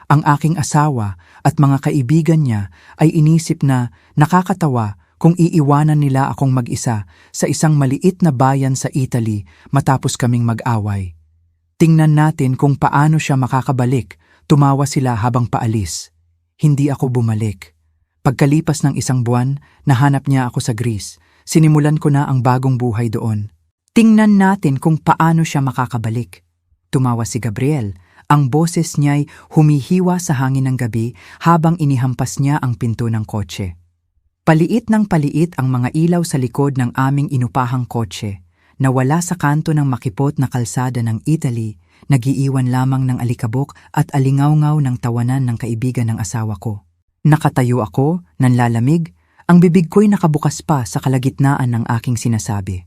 Ang aking asawa at mga kaibigan niya ay inisip na nakakatawa kung iiwanan nila akong mag-isa sa isang maliit na bayan sa Italy matapos kaming mag-away. Tingnan natin kung paano siya makakabalik, tumawa sila habang paalis. Hindi ako bumalik. Pagkalipas ng isang buwan, nahanap niya ako sa Greece. Sinimulan ko na ang bagong buhay doon. Tingnan natin kung paano siya makakabalik. Tumawa si Gabriel. Ang boses niya'y humihiwa sa hangin ng gabi habang inihampas niya ang pinto ng kotse. Paliit ng paliit ang mga ilaw sa likod ng aming inupahang kotse, na wala sa kanto ng makipot na kalsada ng Italy, nagiiwan lamang ng alikabok at alingawngaw ng tawanan ng kaibigan ng asawa ko. Nakatayo ako, nanlalamig, ang bibig ko'y nakabukas pa sa kalagitnaan ng aking sinasabi.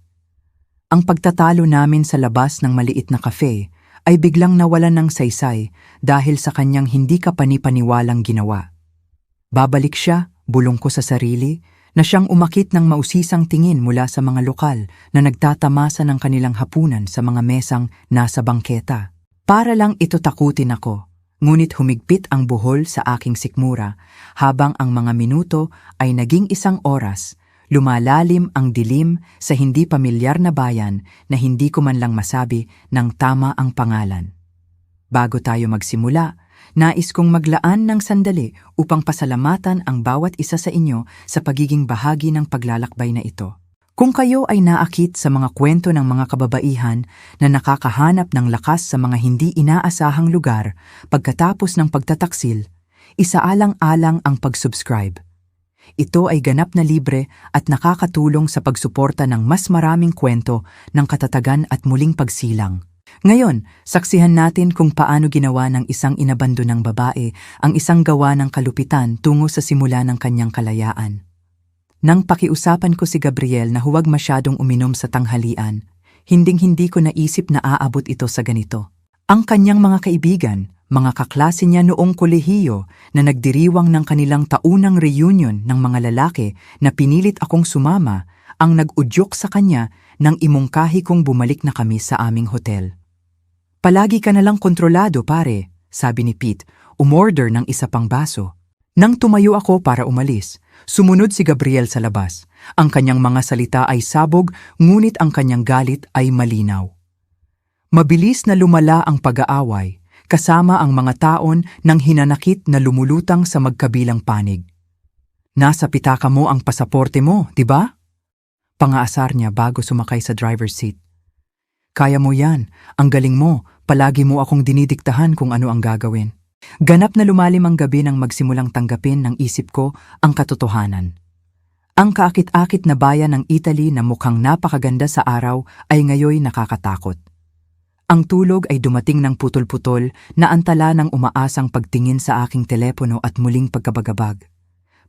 Ang pagtatalo namin sa labas ng maliit na kafe ay biglang nawalan ng saysay dahil sa kanyang hindi kapanipaniwalang ginawa. Babalik siya, bulong ko sa sarili, na siyang umakit ng mausisang tingin mula sa mga lokal na nagtatamasa ng kanilang hapunan sa mga mesang nasa bangketa. Para lang ito takutin ako, ngunit humigpit ang buhol sa aking sikmura habang ang mga minuto ay naging isang oras. Lumalalim ang dilim sa hindi pamilyar na bayan na hindi ko man lang masabi ng tama ang pangalan. Bago tayo magsimula, nais kong maglaan ng sandali upang pasalamatan ang bawat isa sa inyo sa pagiging bahagi ng paglalakbay na ito. Kung kayo ay naakit sa mga kwento ng mga kababaihan na nakakahanap ng lakas sa mga hindi inaasahang lugar pagkatapos ng pagtataksil, isaalang-alang ang pag-subscribe. Ito ay ganap na libre at nakakatulong sa pagsuporta ng mas maraming kwento ng katatagan at muling pagsilang. Ngayon, saksihan natin kung paano ginawa ng isang inabandonang babae ang isang gawa ng kalupitan tungo sa simula ng kanyang kalayaan. Nang pakiusapan ko si Gabriel na huwag masyadong uminom sa tanghalian, hinding-hindi ko naisip na aabot ito sa ganito. Ang kanyang mga kaibigan, mga kaklase niya noong kolehiyo na nagdiriwang ng kanilang taunang reunion ng mga lalaki na pinilit akong sumama ang nag-udyok sa kanya nang imungkahi kong bumalik na kami sa aming hotel. Palagi ka nalang kontrolado pare, sabi ni Pete, umorder ng isa pang baso. Nang tumayo ako para umalis, sumunod si Gabriel sa labas. Ang kanyang mga salita ay sabog, ngunit ang kanyang galit ay malinaw. Mabilis na lumala ang pag-aaway, kasama ang mga taon ng hinanakit na lumulutang sa magkabilang panig. Nasa pitaka mo ang pasaporte mo, di ba? Pangaasar niya bago sumakay sa driver's seat. Kaya mo yan, ang galing mo, palagi mo akong dinidiktahan kung ano ang gagawin. Ganap na lumalim ang gabi nang magsimulang tanggapin ng isip ko ang katotohanan. Ang kaakit-akit na bayan ng Italy na mukhang napakaganda sa araw ay ngayoy nakakatakot. Ang tulog ay dumating ng putol-putol na antala ng umaasang pagtingin sa aking telepono at muling pagkabagabag.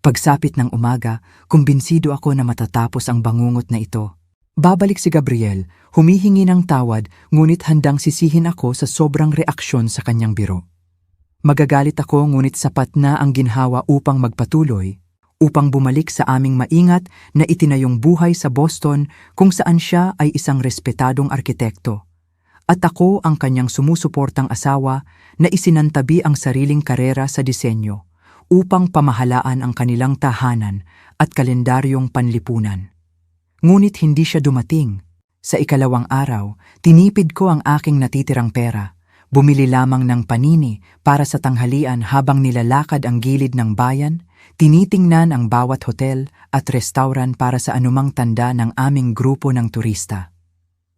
Pagsapit ng umaga, kumbinsido ako na matatapos ang bangungot na ito. Babalik si Gabriel, humihingi ng tawad ngunit handang sisihin ako sa sobrang reaksyon sa kanyang biro. Magagalit ako ngunit sapat na ang ginhawa upang magpatuloy, upang bumalik sa aming maingat na itinayong buhay sa Boston kung saan siya ay isang respetadong arkitekto. At ako ang kanyang sumusuportang asawa na isinantabi ang sariling karera sa disenyo upang pamahalaan ang kanilang tahanan at kalendaryong panlipunan. Ngunit hindi siya dumating. Sa ikalawang araw, tinipid ko ang aking natitirang pera. Bumili lamang ng panini para sa tanghalian habang nilalakad ang gilid ng bayan, tinitingnan ang bawat hotel at restaurant para sa anumang tanda ng aming grupo ng turista.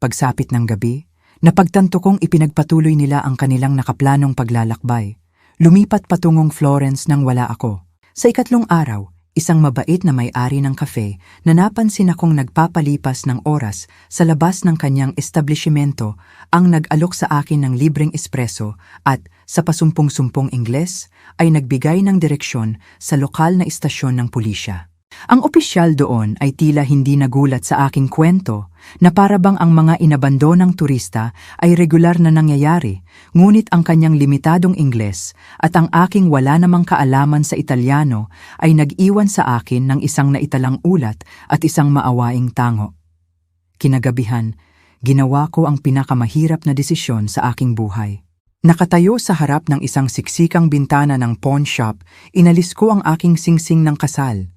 Pagsapit ng gabi, napagtanto kong ipinagpatuloy nila ang kanilang nakaplanong paglalakbay. Lumipat patungong Florence nang wala ako. Sa ikatlong araw, isang mabait na may-ari ng kafe na napansin akong nagpapalipas ng oras sa labas ng kanyang establishmento ang nag-alok sa akin ng libreng espresso at, sa pasumpong-sumpong Ingles, ay nagbigay ng direksyon sa lokal na istasyon ng pulisya. Ang opisyal doon ay tila hindi nagulat sa aking kwento na para bang ang mga inabandonang turista ay regular na nangyayari, ngunit ang kanyang limitadong Ingles at ang aking wala namang kaalaman sa Italyano ay nag-iwan sa akin ng isang naitalang ulat at isang maawaing tango. Kinagabihan, ginawa ko ang pinakamahirap na desisyon sa aking buhay. Nakatayo sa harap ng isang siksikang bintana ng pawn shop, inalis ko ang aking singsing ng kasal.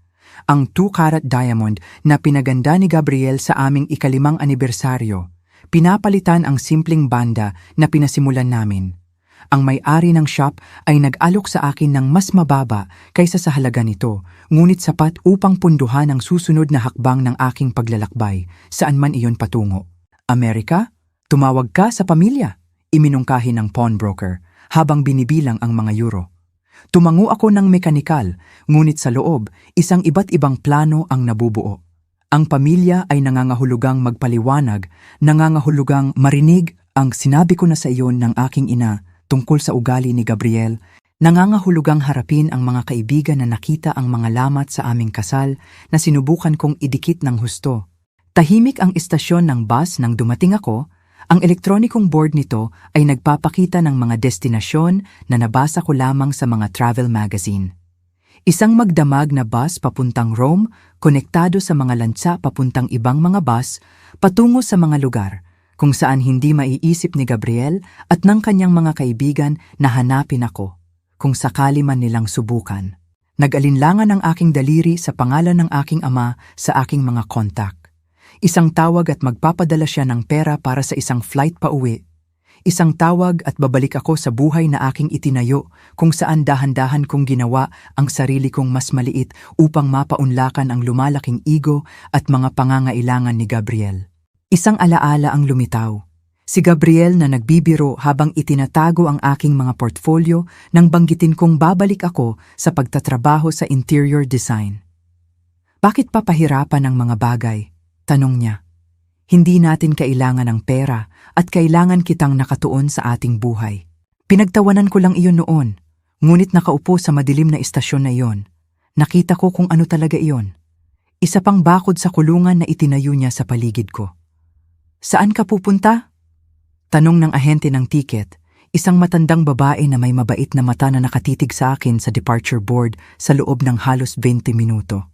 Ang 2-carat diamond na pinaganda ni Gabriel sa aming ika-5 anibersaryo. Pinapalitan ang simpleng banda na pinasimulan namin. Ang may-ari ng shop ay nag-alok sa akin ng mas mababa kaysa sa halaga nito, ngunit sapat upang punduhan ang susunod na hakbang ng aking paglalakbay, saan man iyon patungo. Amerika? Tumawag ka sa pamilya, iminungkahi ng pawnbroker habang binibilang ang mga euro. Tumango ako ng mekanikal, ngunit sa loob, isang iba't ibang plano ang nabubuo. Ang pamilya ay nangangahulugang magpaliwanag, nangangahulugang marinig ang sinabi ko na sa iyon ng aking ina tungkol sa ugali ni Gabriel, nangangahulugang harapin ang mga kaibigan na nakita ang mga lamat sa aming kasal na sinubukan kong idikit ng husto. Tahimik ang istasyon ng bus nang dumating ako. Ang elektronikong board nito ay nagpapakita ng mga destinasyon na nabasa ko lamang sa mga travel magazine. Isang magdamag na bus papuntang Rome, konektado sa mga lansa papuntang ibang mga bus, patungo sa mga lugar kung saan hindi maiisip ni Gabriel at ng kanyang mga kaibigan na hanapin ako, kung sakali man nilang subukan. Nag-alinlangan ang aking daliri sa pangalan ng aking ama sa aking mga kontak. Isang tawag at magpapadala siya ng pera para sa isang flight pa uwi. Isang tawag at babalik ako sa buhay na aking itinayo kung saan dahan-dahan kong ginawa ang sarili kong mas maliit upang mapaunlakan ang lumalaking ego at mga pangangailangan ni Gabriel. Isang alaala ang lumitaw. Si Gabriel na nagbibiro habang itinatago ang aking mga portfolio nang banggitin kong babalik ako sa pagtatrabaho sa interior design. Bakit pa pahirapan ang mga bagay? Tanong niya. Hindi natin kailangan ng pera at kailangan kitang nakatuon sa ating buhay. Pinagtawanan ko lang iyon noon, ngunit nakaupo sa madilim na istasyon na iyon. Nakita ko kung ano talaga iyon. Isa pang bakod sa kulungan na itinayo niya sa paligid ko. Saan ka pupunta? Tanong ng ahente ng tiket, isang matandang babae na may mabait na mata na nakatitig sa akin sa departure board sa loob ng halos 20 minuto.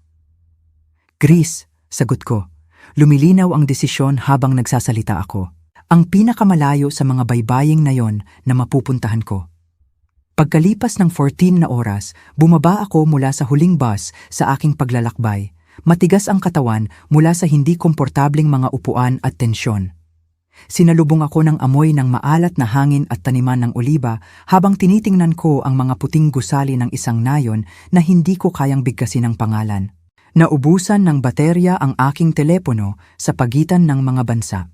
Greece, sagot ko. Lumilinaw ang desisyon habang nagsasalita ako. Ang pinakamalayo sa mga baybaying na yon na mapupuntahan ko. Pagkalipas ng 14 na oras, bumaba ako mula sa huling bus sa aking paglalakbay. Matigas ang katawan mula sa hindi komportableng mga upuan at tensyon. Sinalubong ako ng amoy ng maalat na hangin at taniman ng oliba habang tinitingnan ko ang mga puting gusali ng isang nayon na hindi ko kayang bigkasin ang pangalan. Naubusan ng baterya ang aking telepono sa pagitan ng mga bansa.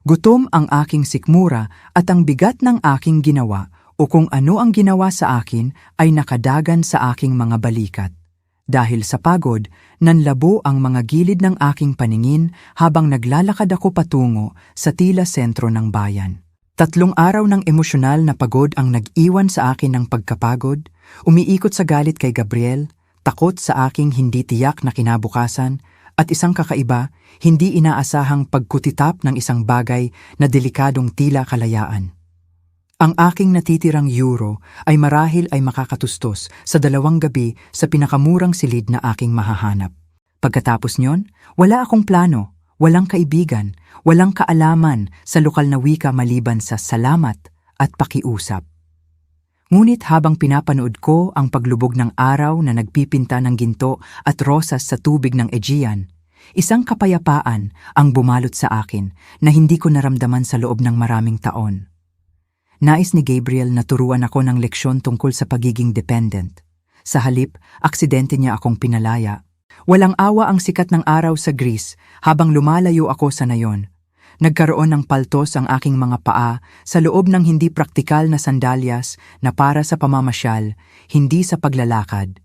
Gutom ang aking sikmura at ang bigat ng aking ginawa o kung ano ang ginawa sa akin ay nakadagan sa aking mga balikat. Dahil sa pagod, nanlabo ang mga gilid ng aking paningin habang naglalakad ako patungo sa tila sentro ng bayan. 3 araw ng emosyonal na pagod ang nag-iwan sa akin ng pagkapagod, umiikot sa galit kay Gabriel, takot sa aking hindi tiyak na kinabukasan, at isang kakaiba, hindi inaasahang pagkutitap ng isang bagay na delikadong tila kalayaan. Ang aking natitirang euro ay marahil ay makakatustos sa 2 gabi sa pinakamurang silid na aking mahahanap. Pagkatapos nyon, wala akong plano, walang kaibigan, walang kaalaman sa lokal na wika maliban sa salamat at pakiusap. Ngunit habang pinapanood ko ang paglubog ng araw na nagpipinta ng ginto at rosas sa tubig ng Aegean, isang kapayapaan ang bumalot sa akin na hindi ko naramdaman sa loob ng maraming taon. Nais ni Gabriel na turuan ako ng leksyon tungkol sa pagiging dependent. Sa halip, aksidente niya akong pinalaya. Walang awa ang sikat ng araw sa Greece habang lumalayo ako sa nayon. Nagkaroon ng paltos ang aking mga paa sa loob ng hindi praktikal na sandalyas na para sa pamamasyal, hindi sa paglalakad.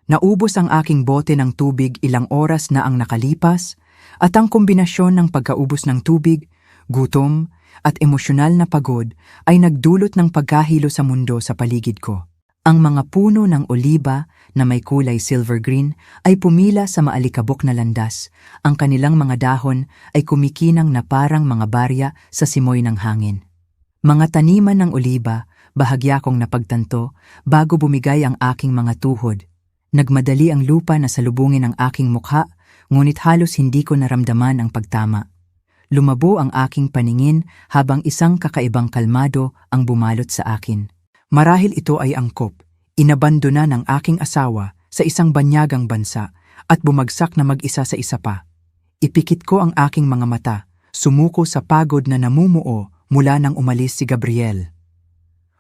Naubos ang aking bote ng tubig ilang oras na ang nakalipas at ang kombinasyon ng pagkaubos ng tubig, gutom at emosyonal na pagod ay nagdulot ng pagkahilo sa mundo sa paligid ko. Ang mga puno ng oliba na may kulay silver green ay pumila sa maalikabok na landas. Ang kanilang mga dahon ay kumikinang na parang mga barya sa simoy ng hangin. Mga taniman ng oliba, bahagya kong napagtanto bago bumigay ang aking mga tuhod. Nagmadali ang lupa na salubungin ang aking mukha, ngunit halos hindi ko naramdaman ang pagtama. Lumabo ang aking paningin habang isang kakaibang kalmado ang bumalot sa akin. Marahil ito ay angkop. Inabandona ng aking asawa sa isang banyagang bansa at bumagsak na mag-isa sa isa pa. Ipikit ko ang aking mga mata, sumuko sa pagod na namumuo mula nang umalis si Gabriel.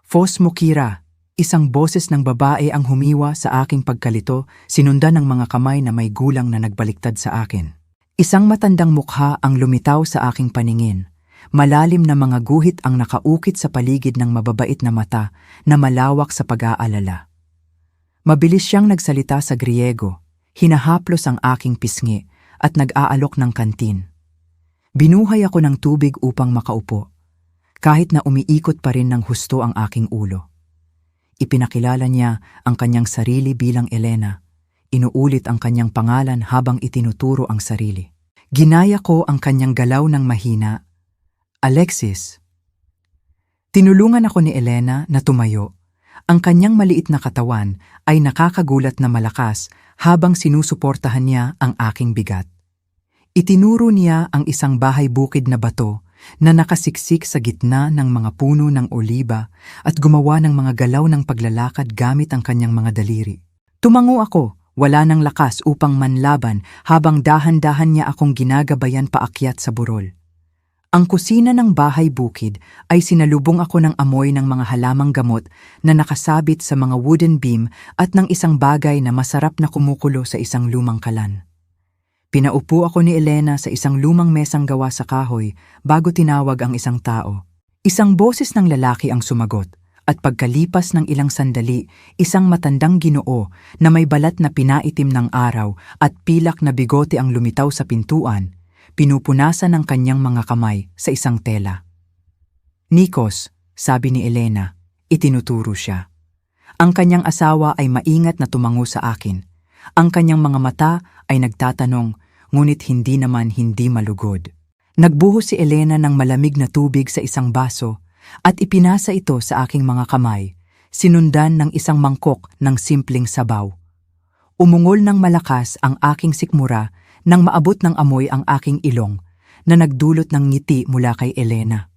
Fos mo, Kira. Isang boses ng babae ang humiwa sa aking pagkalito, sinundan ng mga kamay na may gulang na nagbaliktad sa akin. Isang matandang mukha ang lumitaw sa aking paningin. Malalim na mga guhit ang nakaukit sa paligid ng mababait na mata na malawak sa pag-aalala. Mabilis siyang nagsalita sa Griego, hinahaplos ang aking pisngi at nag-aalok ng kantin. Binuhay ako ng tubig upang makaupo, kahit na umiikot pa rin ng husto ang aking ulo. Ipinakilala niya ang kanyang sarili bilang Elena. Inuulit ang kanyang pangalan habang itinuturo ang sarili. Ginaya ko ang kanyang galaw ng mahina. Alexis. Tinulungan ako ni Elena na tumayo. Ang kanyang maliit na katawan ay nakakagulat na malakas habang sinusuportahan niya ang aking bigat. Itinuro niya ang isang bahay bukid na bato na nakasiksik sa gitna ng mga puno ng oliba at gumawa ng mga galaw ng paglalakad gamit ang kanyang mga daliri. Tumango ako, wala ng lakas upang manlaban habang dahan-dahan niya akong ginagabayan paakyat sa burol. Ang kusina ng bahay bukid ay sinalubong ako ng amoy ng mga halamang gamot na nakasabit sa mga wooden beam at ng isang bagay na masarap na kumukulo sa isang lumang kalan. Pinaupo ako ni Elena sa isang lumang mesang gawa sa kahoy bago tinawag ang isang tao. Isang boses ng lalaki ang sumagot at pagkalipas ng ilang sandali, isang matandang Ginoo na may balat na pinaitim ng araw at pilak na bigote ang lumitaw sa pintuan, pinupunasan ng kanyang mga kamay sa isang tela. Nikos, sabi ni Elena, itinuturo siya. Ang kanyang asawa ay maingat na tumango sa akin. Ang kanyang mga mata ay nagtatanong, ngunit hindi malugod. Nagbuhos si Elena ng malamig na tubig sa isang baso at ipinasa ito sa aking mga kamay, sinundan ng isang mangkok ng simpleng sabaw. Umungol ng malakas ang aking sikmura nang maabot ng amoy ang aking ilong na nagdulot ng ngiti mula kay Elena.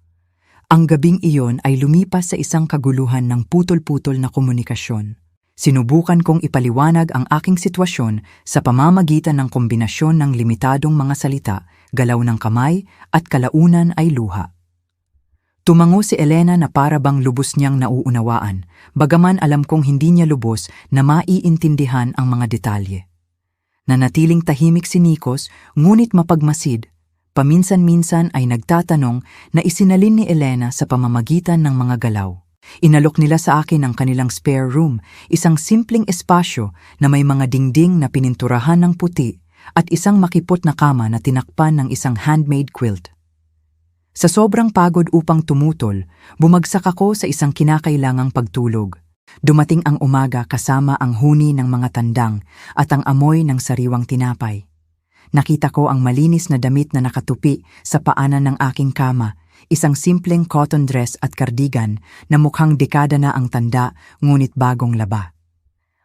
Ang gabing iyon ay lumipas sa isang kaguluhan ng putol-putol na komunikasyon. Sinubukan kong ipaliwanag ang aking sitwasyon sa pamamagitan ng kombinasyon ng limitadong mga salita, galaw ng kamay at kalaunan ay luha. Tumango si Elena na para bang lubos niyang nauunawaan, bagaman alam kong hindi niya lubos na maiintindihan ang mga detalye. Nanatiling tahimik si Nikos, ngunit mapagmasid. Paminsan-minsan ay nagtatanong na isinalin ni Elena sa pamamagitan ng mga galaw. Inalok nila sa akin ang kanilang spare room, isang simpleng espasyo na may mga dingding na pininturahan ng puti at isang makipot na kama na tinakpan ng isang handmade quilt. Sa sobrang pagod upang tumutol, bumagsak ako sa isang kinakailangang pagtulog. Dumating ang umaga kasama ang huni ng mga tandang at ang amoy ng sariwang tinapay. Nakita ko ang malinis na damit na nakatupi sa paanan ng aking kama, isang simpleng cotton dress at cardigan na mukhang dekada na ang tanda ngunit bagong laba.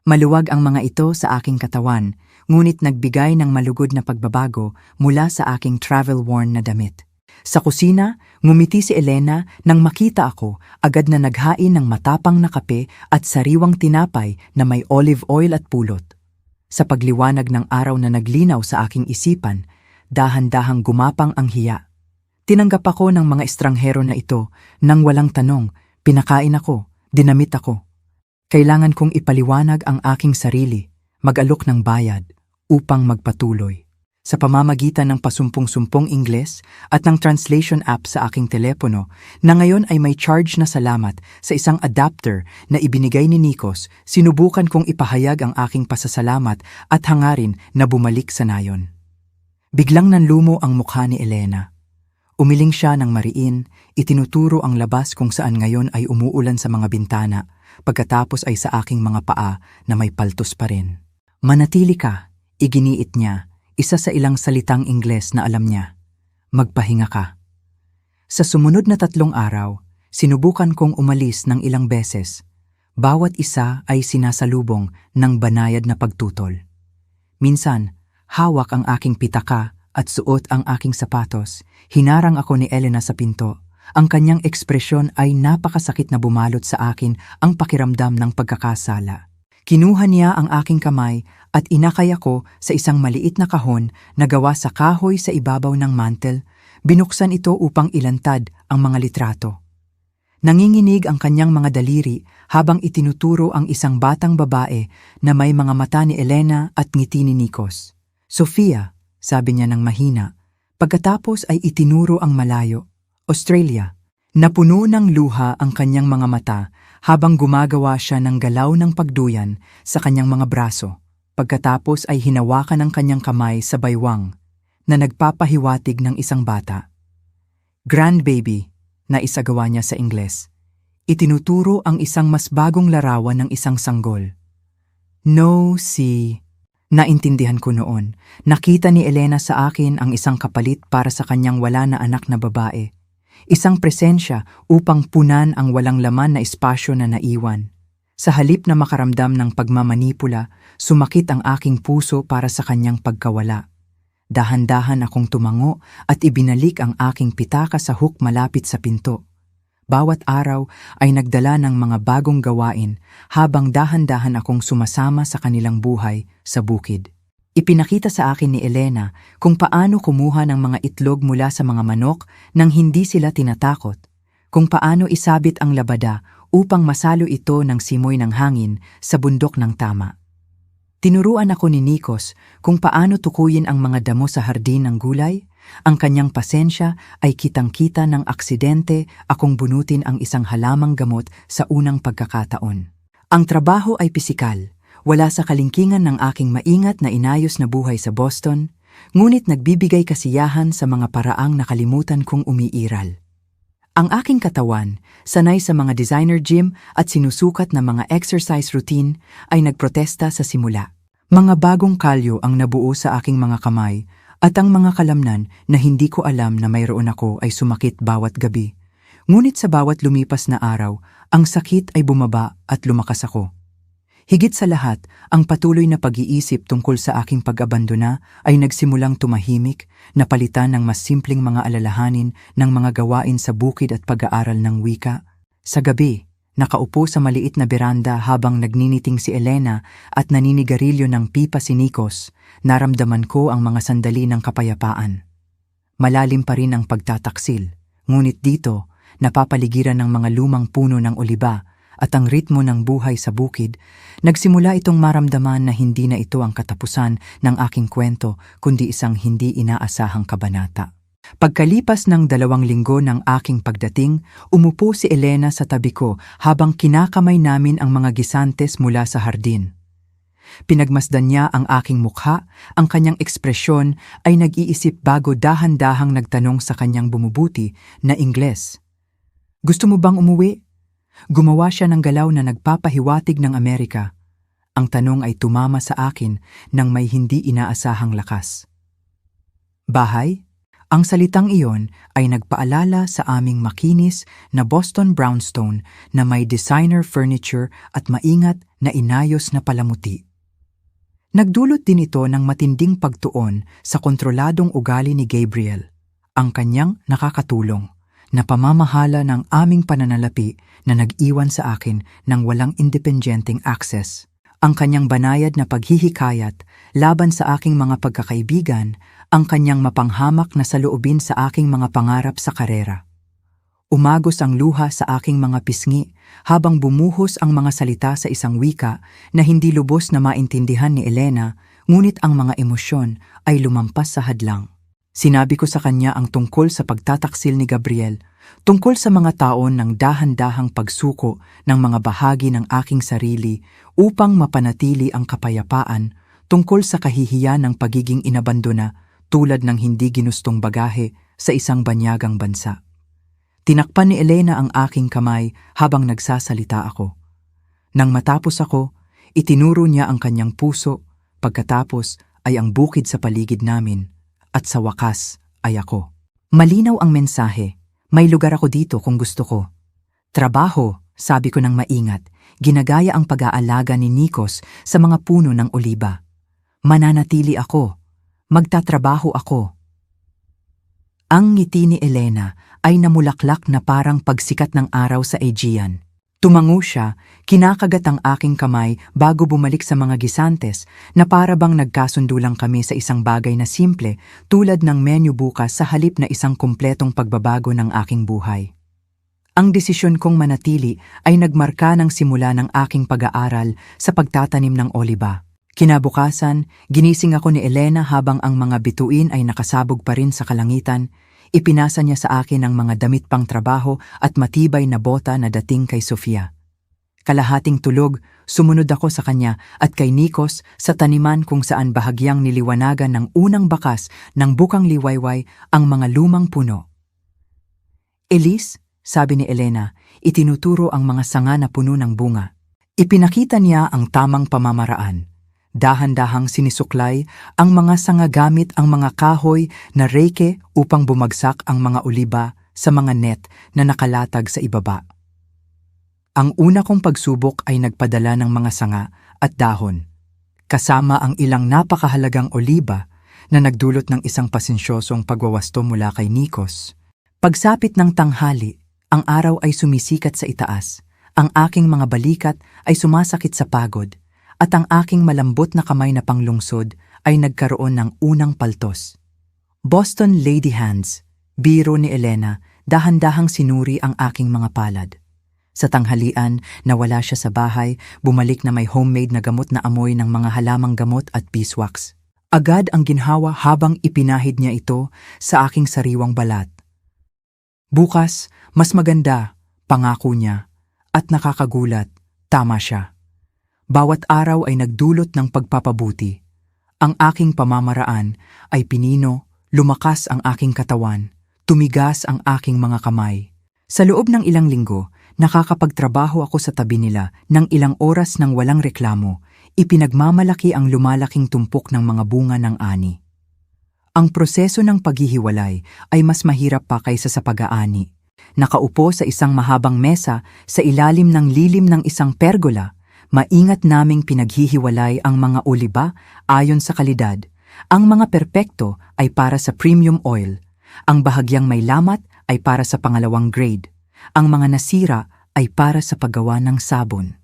Maluwag ang mga ito sa aking katawan, ngunit nagbigay ng malugod na pagbabago mula sa aking travel-worn na damit. Sa kusina, ngumiti si Elena nang makita ako, agad na naghain ng matapang na kape at sariwang tinapay na may olive oil at pulot. Sa pagliwanag ng araw na naglinaw sa aking isipan, dahan-dahang gumapang ang hiya. Tinanggap ako ng mga estranghero na ito nang walang tanong, pinakain ako, dinamit ako. Kailangan kong ipaliwanag ang aking sarili, mag-alok ng bayad, upang magpatuloy. Sa pamamagitan ng pasumpong-sumpong Ingles at ng translation app sa aking telepono na ngayon ay may charge na salamat sa isang adapter na ibinigay ni Nikos, sinubukan kong ipahayag ang aking pasasalamat at hangarin na bumalik sa nayon. Biglang nanlumo ang mukha ni Elena. Umiling siya ng mariin, itinuturo ang labas kung saan ngayon ay umuulan sa mga bintana, pagkatapos ay sa aking mga paa na may paltos pa rin. Manatili ka, iginiit niya, isa sa ilang salitang Ingles na alam niya. Magpahinga ka. Sa sumunod na 3 araw, sinubukan kong umalis ng ilang beses. Bawat isa ay sinasalubong ng banayad na pagtutol. Minsan, hawak ang aking pitaka at suot ang aking sapatos, hinarang ako ni Elena sa pinto. Ang kanyang ekspresyon ay napakasakit na bumalot sa akin ang pakiramdam ng pagkakasala. Kinuha niya ang aking kamay at inakay ako sa isang maliit na kahon na gawa sa kahoy sa ibabaw ng mantel. Binuksan ito upang ilantad ang mga litrato. Nanginginig ang kanyang mga daliri habang itinuturo ang isang batang babae na may mga mata ni Elena at ngiti ni Nikos. "Sofia," sabi niya ng mahina. Pagkatapos ay itinuro ang malayo. "Australia." Napuno ng luha ang kanyang mga mata habang gumagawa siya ng galaw ng pagduyan sa kanyang mga braso. Pagkatapos ay hinawakan ang kanyang kamay sa baywang na nagpapahiwatig ng isang bata. "Grandbaby," na isagawa niya sa Ingles. Itinuturo ang isang mas bagong larawan ng isang sanggol. "No, si..." Naintindihan ko noon. Nakita ni Elena sa akin ang isang kapalit para sa kanyang wala na anak na babae. Isang presensya upang punan ang walang laman na espasyo na naiwan. Sa halip na makaramdam ng pagmamanipula, sumakit ang aking puso para sa kanyang pagkawala. Dahan-dahan akong tumango at ibinalik ang aking pitaka sa hook malapit sa pinto. Bawat araw ay nagdala ng mga bagong gawain habang dahan-dahan akong sumasama sa kanilang buhay sa bukid. Ipinakita sa akin ni Elena kung paano kumuha ng mga itlog mula sa mga manok nang hindi sila tinatakot, kung paano isabit ang labada upang masalo ito ng simoy ng hangin sa bundok ng tama. Tinuruan ako ni Nikos kung paano tukuyin ang mga damo sa hardin ng gulay. Ang kanyang pasensya ay kitang-kita ng aksidente akong bunutin ang isang halamang gamot sa unang pagkakataon. Ang trabaho ay pisikal, wala sa kalingkingan ng aking maingat na inayos na buhay sa Boston, ngunit nagbibigay kasiyahan sa mga paraang nakalimutan kong umiiral. Ang aking katawan, sanay sa mga designer gym at sinusukat na mga exercise routine, ay nagprotesta sa simula. Mga bagong kalyo ang nabuo sa aking mga kamay at ang mga kalamnan na hindi ko alam na mayroon ako ay sumakit bawat gabi. Ngunit sa bawat lumipas na araw, ang sakit ay bumaba at lumakas ako. Higit sa lahat, ang patuloy na pag-iisip tungkol sa aking pag-abandona ay nagsimulang tumahimik, napalitan ng mas simpleng mga alalahanin ng mga gawain sa bukid at pag-aaral ng wika. Sa gabi, nakaupo sa maliit na beranda habang nagniniting si Elena at naninigarilyo ng pipa si Nikos, naramdaman ko ang mga sandali ng kapayapaan. Malalim pa rin ang pagtataksil, ngunit dito, napapaligiran ng mga lumang puno ng oliba at ang ritmo ng buhay sa bukid, nagsimula itong maramdaman na hindi na ito ang katapusan ng aking kwento kundi isang hindi inaasahang kabanata. Pagkalipas ng 2 linggo ng aking pagdating, umupo si Elena sa tabi ko habang kinakamay namin ang mga gisantes mula sa hardin. Pinagmasdan niya ang aking mukha, ang kanyang ekspresyon ay nag-iisip bago dahan-dahang nagtanong sa kanyang bumubuti na Ingles. "Gusto mo bang umuwi?" Gumawa siya ng galaw na nagpapahiwatig ng Amerika. Ang tanong ay tumama sa akin ng may hindi inaasahang lakas. "Bahay?" Ang salitang iyon ay nagpaalala sa aming makinis na Boston brownstone na may designer furniture at maingat na inayos na palamuti. Nagdulot din ito ng matinding pagtuon sa kontroladong ugali ni Gabriel, ang kanyang nakakatulong na pamamahala ng aming pananalapi na nag-iwan sa akin ng walang independenteng access. Ang kanyang banayad na paghihikayat laban sa aking mga pagkakaibigan, ang kanyang mapanghamak na saloobin sa aking mga pangarap sa karera. Umagos ang luha sa aking mga pisngi habang bumuhos ang mga salita sa isang wika na hindi lubos na maintindihan ni Elena, ngunit ang mga emosyon ay lumampas sa hadlang. Sinabi ko sa kanya ang tungkol sa pagtataksil ni Gabriel, tungkol sa mga taon ng dahan-dahang pagsuko ng mga bahagi ng aking sarili upang mapanatili ang kapayapaan, tungkol sa kahihiyan ng pagiging inabandona tulad ng hindi ginustong bagahe sa isang banyagang bansa. Tinakpan ni Elena ang aking kamay habang nagsasalita ako. Nang matapos ako, itinuro niya ang kanyang puso, pagkatapos ay ang bukid sa paligid namin, at sa wakas ay ako. Malinaw ang mensahe, may lugar ako dito kung gusto ko. Trabaho, sabi ko ng maingat, ginagaya ang pag-aalaga ni Nikos sa mga puno ng oliba. Mananatili ako, magtatrabaho ako, Ang ngiti ni Elena ay namulaklak na parang pagsikat ng araw sa Aegean. Tumango siya, kinakagat ang aking kamay bago bumalik sa mga gisantes na para bang nagkasundo lang kami sa isang bagay na simple tulad ng menu bukas sa halip na isang kumpletong pagbabago ng aking buhay. Ang desisyon kong manatili ay nagmarka ng simula ng aking pag-aaral sa pagtatanim ng oliba. Kinabukasan, ginising ako ni Elena habang ang mga bituin ay nakasabog pa rin sa kalangitan. Ipinasa niya sa akin ang mga damit pang trabaho at matibay na bota na dating kay Sofia. Kalahating tulog, sumunod ako sa kanya at kay Nikos sa taniman kung saan bahagyang niliwanagan ng unang bakas ng bukang liwayway ang mga lumang puno. "Elise," sabi ni Elena, itinuturo ang mga sanga na puno ng bunga. Ipinakita niya ang tamang pamamaraan. Dahan-dahang sinisuklay ang mga sanga gamit ang mga kahoy na reke upang bumagsak ang mga oliba sa mga net na nakalatag sa ibaba. Ang una kong pagsubok ay nagpadala ng mga sanga at dahon, kasama ang ilang napakahalagang oliba na nagdulot ng isang pasensyosong pagwawasto mula kay Nikos. Pagsapit ng tanghali, ang araw ay sumisikat sa itaas, ang aking mga balikat ay sumasakit sa pagod, at ang aking malambot na kamay na panglungsod ay nagkaroon ng unang paltos. "Boston Lady Hands," biro ni Elena, dahan-dahang sinuri ang aking mga palad. Sa tanghalian, nawala siya sa bahay, bumalik na may homemade na gamot na amoy ng mga halamang gamot at beeswax. Agad ang ginhawa habang ipinahid niya ito sa aking sariwang balat. "Bukas, mas maganda," pangako niya, at nakakagulat, tama siya. Bawat araw ay nagdulot ng pagpapabuti. Ang aking pamamaraan ay pinino, lumakas ang aking katawan, tumigas ang aking mga kamay. Sa loob ng ilang linggo, nakakapagtrabaho ako sa tabi nila ng ilang oras ng walang reklamo, ipinagmamalaki ang lumalaking tumpok ng mga bunga ng ani. Ang proseso ng paghihiwalay ay mas mahirap pa kaysa sa pag-aani. Nakaupo sa isang mahabang mesa sa ilalim ng lilim ng isang pergola, maingat naming pinaghihiwalay ang mga oliba ayon sa kalidad. Ang mga perpekto ay para sa premium oil. Ang bahagyang may lamat ay para sa pangalawang grade. Ang mga nasira ay para sa paggawa ng sabon.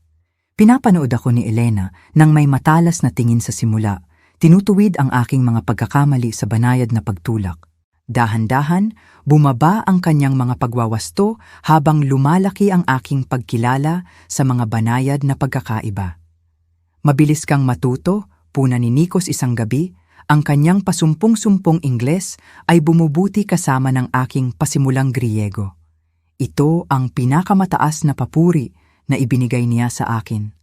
Pinapanood ako ni Elena nang may matalas na tingin sa simula. Tinutuwid ang aking mga pagkakamali sa banayad na pagtulak. Dahan-dahan, bumaba ang kanyang mga pagwawasto habang lumalaki ang aking pagkilala sa mga banayad na pagkakaiba. "Mabilis kang matuto," puna ni Nikos isang gabi, ang kanyang pasumpong-sumpong Ingles ay bumubuti kasama ng aking pasimulang Griego. Ito ang pinakamataas na papuri na ibinigay niya sa akin,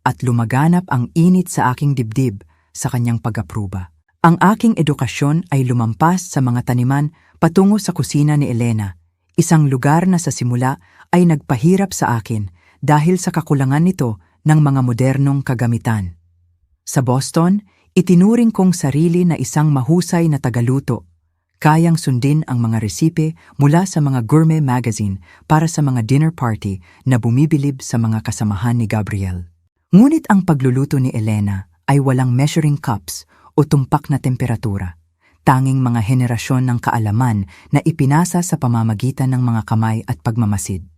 at lumaganap ang init sa aking dibdib sa kanyang pag-apruba. Ang aking edukasyon ay lumampas sa mga taniman patungo sa kusina ni Elena, isang lugar na sa simula ay nagpahirap sa akin dahil sa kakulangan nito ng mga modernong kagamitan. Sa Boston, itinuring kong sarili na isang mahusay na tagaluto, kayang sundin ang mga resipe mula sa mga gourmet magazine para sa mga dinner party na bumibilib sa mga kasamahan ni Gabriel. Ngunit ang pagluluto ni Elena ay walang measuring cups o tumpak na temperatura, tanging mga henerasyon ng kaalaman na ipinasa sa pamamagitan ng mga kamay at pagmamasid.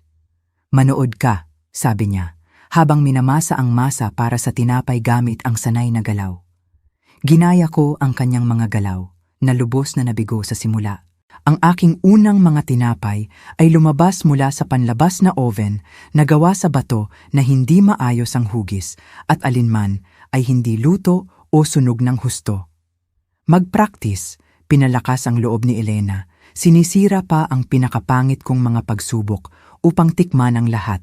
"Manood ka," sabi niya, habang minamasa ang masa para sa tinapay gamit ang sanay na galaw. Ginaya ko ang kanyang mga galaw, na lubos na nabigo sa simula. Ang aking unang mga tinapay ay lumabas mula sa panlabas na oven na gawa sa bato na hindi maayos ang hugis at alinman ay hindi luto o sunog ng husto. Mag-practice, pinalakas ang loob ni Elena. Sinisira pa ang pinakapangit kong mga pagsubok upang tikman ang lahat.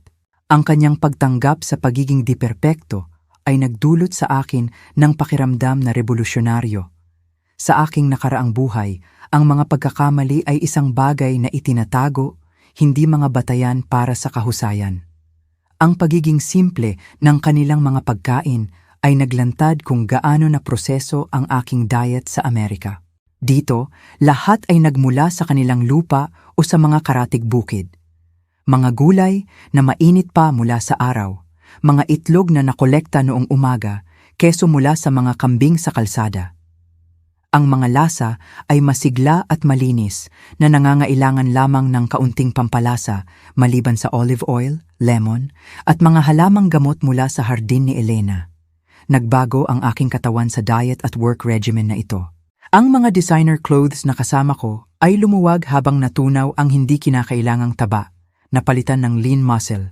Ang kanyang pagtanggap sa pagiging di-perpekto ay nagdulot sa akin ng pakiramdam na revolusyonaryo. Sa aking nakaraang buhay, ang mga pagkakamali ay isang bagay na itinatago, hindi mga batayan para sa kahusayan. Ang pagiging simple ng kanilang mga pagkain ay naglantad kung gaano na proseso ang aking diet sa Amerika. Dito, lahat ay nagmula sa kanilang lupa o sa mga karatig bukid. Mga gulay na mainit pa mula sa araw, mga itlog na nakolekta noong umaga, keso mula sa mga kambing sa kalsada. Ang mga lasa ay masigla at malinis na nangangailangan lamang ng kaunting pampalasa maliban sa olive oil, lemon, at mga halamang gamot mula sa hardin ni Elena. Nagbago ang aking katawan sa diet at work regimen na ito. Ang mga designer clothes na kasama ko ay lumuwag habang natunaw ang hindi kinakailangang taba, napalitan ng lean muscle.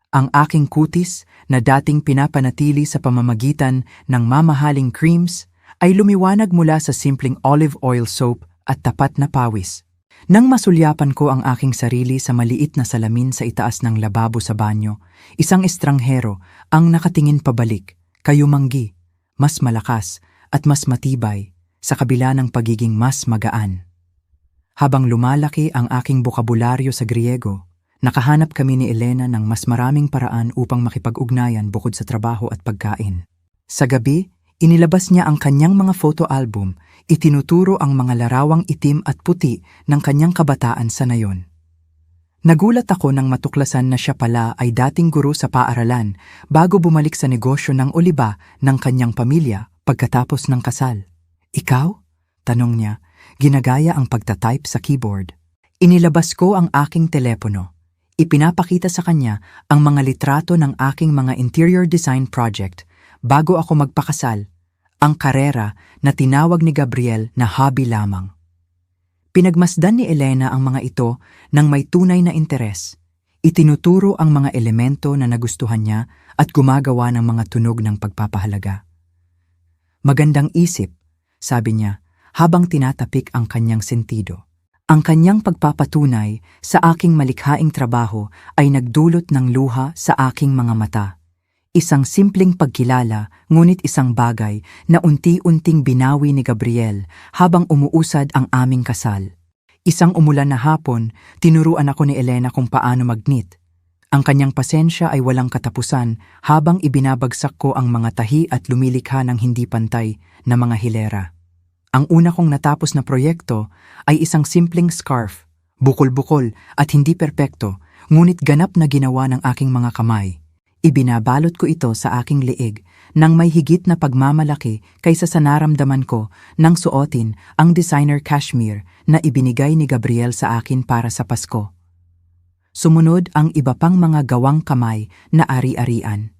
Ang aking kutis na dating pinapanatili sa pamamagitan ng mamahaling creams ay lumiwanag mula sa simpleng olive oil soap at tapat na pawis. Nang masulyapan ko ang aking sarili sa maliit na salamin sa itaas ng lababo sa banyo, isang estranghero ang nakatingin pabalik, kayumanggi, mas malakas at mas matibay sa kabila ng pagiging mas magaan. Habang lumalaki ang aking bokabularyo sa Griego, nakahanap kami ni Elena ng mas maraming paraan upang makipag-ugnayan bukod sa trabaho at pagkain. Sa gabi, inilabas niya ang kanyang mga photo album, itinuturo ang mga larawang itim at puti ng kanyang kabataan sa nayon. Nagulat ako nang matuklasan na siya pala ay dating guro sa paaralan bago bumalik sa negosyo ng oliba ng kanyang pamilya pagkatapos ng kasal. Ikaw? Tanong niya, ginagaya ang pagtatype sa keyboard. Inilabas ko ang aking telepono. Ipinapakita sa kanya ang mga litrato ng aking mga interior design project bago ako magpakasal, ang karera na tinawag ni Gabriel na hobby lamang. Pinagmasdan ni Elena ang mga ito ng may tunay na interes. Itinuturo ang mga elemento na nagustuhan niya at gumagawa ng mga tunog ng pagpapahalaga. Magandang isip, sabi niya habang tinatapik ang kanyang sentido. Ang kanyang pagpapatunay sa aking malikhaing trabaho ay nagdulot ng luha sa aking mga mata. Isang simpleng pagkilala, ngunit isang bagay na unti-unting binawi ni Gabriel habang umuusad ang aming kasal. Isang umulan na hapon, tinuruan ako ni Elena kung paano mag-knit. Ang kanyang pasensya ay walang katapusan habang ibinabagsak ko ang mga tahi at lumilikha ng hindi pantay na mga hilera. Ang una kong natapos na proyekto ay isang simpleng scarf, bukol-bukol at hindi perpekto, ngunit ganap na ginawa ng aking mga kamay. Ibinabalot ko ito sa aking liig nang may higit na pagmamalaki kaysa sa naramdaman ko nang suotin ang designer cashmere na ibinigay ni Gabriel sa akin para sa Pasko. Sumunod ang iba pang mga gawang kamay na ari-arian.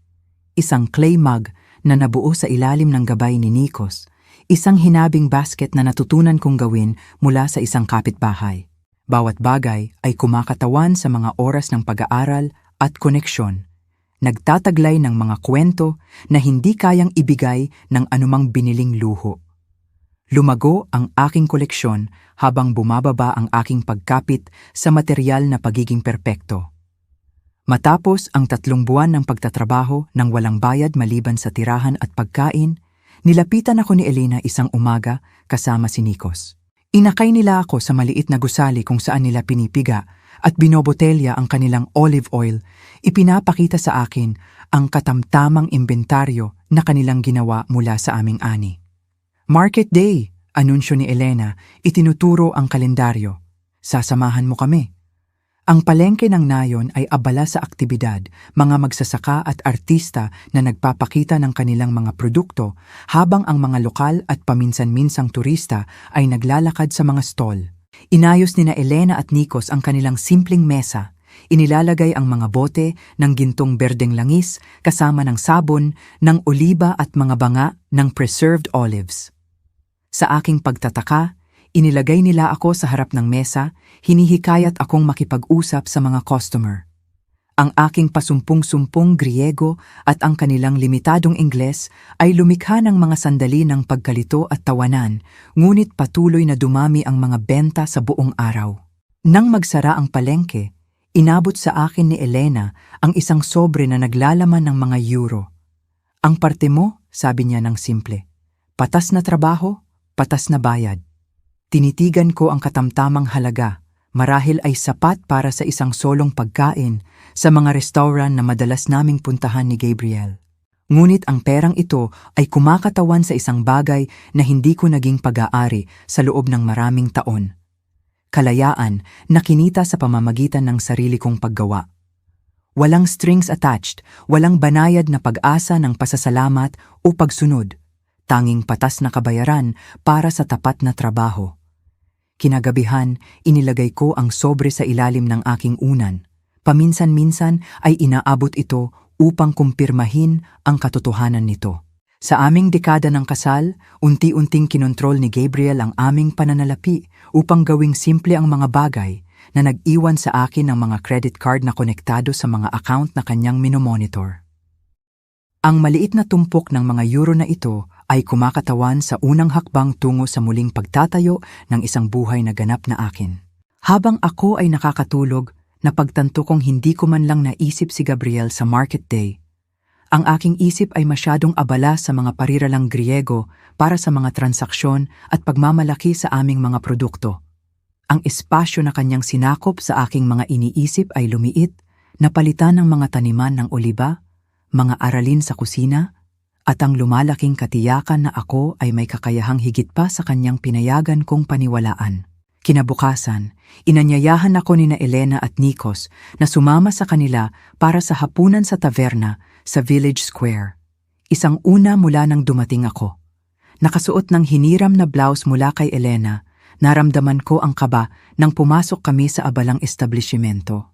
Isang clay mug na nabuo sa ilalim ng gabay ni Nikos, isang hinabing basket na natutunan kong gawin mula sa isang kapitbahay. Bawat bagay ay kumakatawan sa mga oras ng pag-aaral at koneksyon. Nagtataglay ng mga kwento na hindi kayang ibigay ng anumang biniling luho. Lumago ang aking koleksyon habang bumababa ang aking pagkapit sa material na pagiging perpekto. Matapos ang 3 buwan ng pagtatrabaho ng walang bayad maliban sa tirahan at pagkain, nilapitan ako ni Elena isang umaga kasama si Nikos. Inakay nila ako sa maliit na gusali kung saan nila pinipiga at binobotelya ang kanilang olive oil. Ipinapakita sa akin ang katamtamang imbentaryo na kanilang ginawa mula sa aming ani. Market Day, anunsyo ni Elena, itinuturo ang kalendaryo. Sasamahan mo kami. Ang palengke ng nayon ay abala sa aktibidad, mga magsasaka at artista na nagpapakita ng kanilang mga produkto habang ang mga lokal at paminsan-minsang turista ay naglalakad sa mga stall. Inayos ni na Elena at Nikos ang kanilang simpleng mesa. Inilalagay ang mga bote ng gintong berdeng langis kasama ng sabon, ng oliba at mga banga ng preserved olives. Sa aking pagtataka, inilagay nila ako sa harap ng mesa, hinihikayat akong makipag-usap sa mga customer. Ang aking pasumpong-sumpong Griego at ang kanilang limitadong Ingles ay lumikha ng mga sandali ng pagkalito at tawanan, ngunit patuloy na dumami ang mga benta sa buong araw. Nang magsara ang palengke, inabot sa akin ni Elena ang isang sobre na naglalaman ng mga euro. Ang parte mo, sabi niya ng simple, patas na trabaho, patas na bayad. Tinitigan ko ang katamtamang halaga, marahil ay sapat para sa isang solong pagkain sa mga restaurant na madalas naming puntahan ni Gabriel. Ngunit ang perang ito ay kumakatawan sa isang bagay na hindi ko naging pag-aari sa loob ng maraming taon. Kalayaan na kinita sa pamamagitan ng sarili kong paggawa. Walang strings attached, walang banayad na pag-asa ng pasasalamat o pagsunod. tanging patas na kabayaran para sa tapat na trabaho. Kinagabihan, inilagay ko ang sobre sa ilalim ng aking unan. Paminsan-minsan ay inaabot ito upang kumpirmahin ang katotohanan nito. Sa aming dekada ng kasal, unti-unting kinontrol ni Gabriel ang aming pananalapi upang gawing simple ang mga bagay na nag-iwan sa akin ng mga credit card na konektado sa mga account na kanyang minomonitor. Ang maliit na tumpok ng mga euro na ito ay kumakatawan sa unang hakbang tungo sa muling pagtatayo ng isang buhay na ganap na akin. Habang ako ay nakakatulog, napagtanto kong hindi ko man lang naisip si Gabriel sa market day. Ang aking isip ay masyadong abala sa mga pariralang Griego para sa mga transaksyon at pagmamalaki sa aming mga produkto. Ang espasyo na kanyang sinakop sa aking mga iniisip ay lumiit, napalitan ng mga taniman ng oliba, mga aralin sa kusina, at ang lumalaking katiyakan na ako ay may kakayahang higit pa sa kanyang pinayagan kong paniwalaan. Kinabukasan, inanyayahan ako ni Elena at Nikos na sumama sa kanila para sa hapunan sa taverna sa Village Square. Isang una mula nang dumating ako. Nakasuot ng hiniram na blouse mula kay Elena, naramdaman ko ang kaba nang pumasok kami sa abalang establishmento.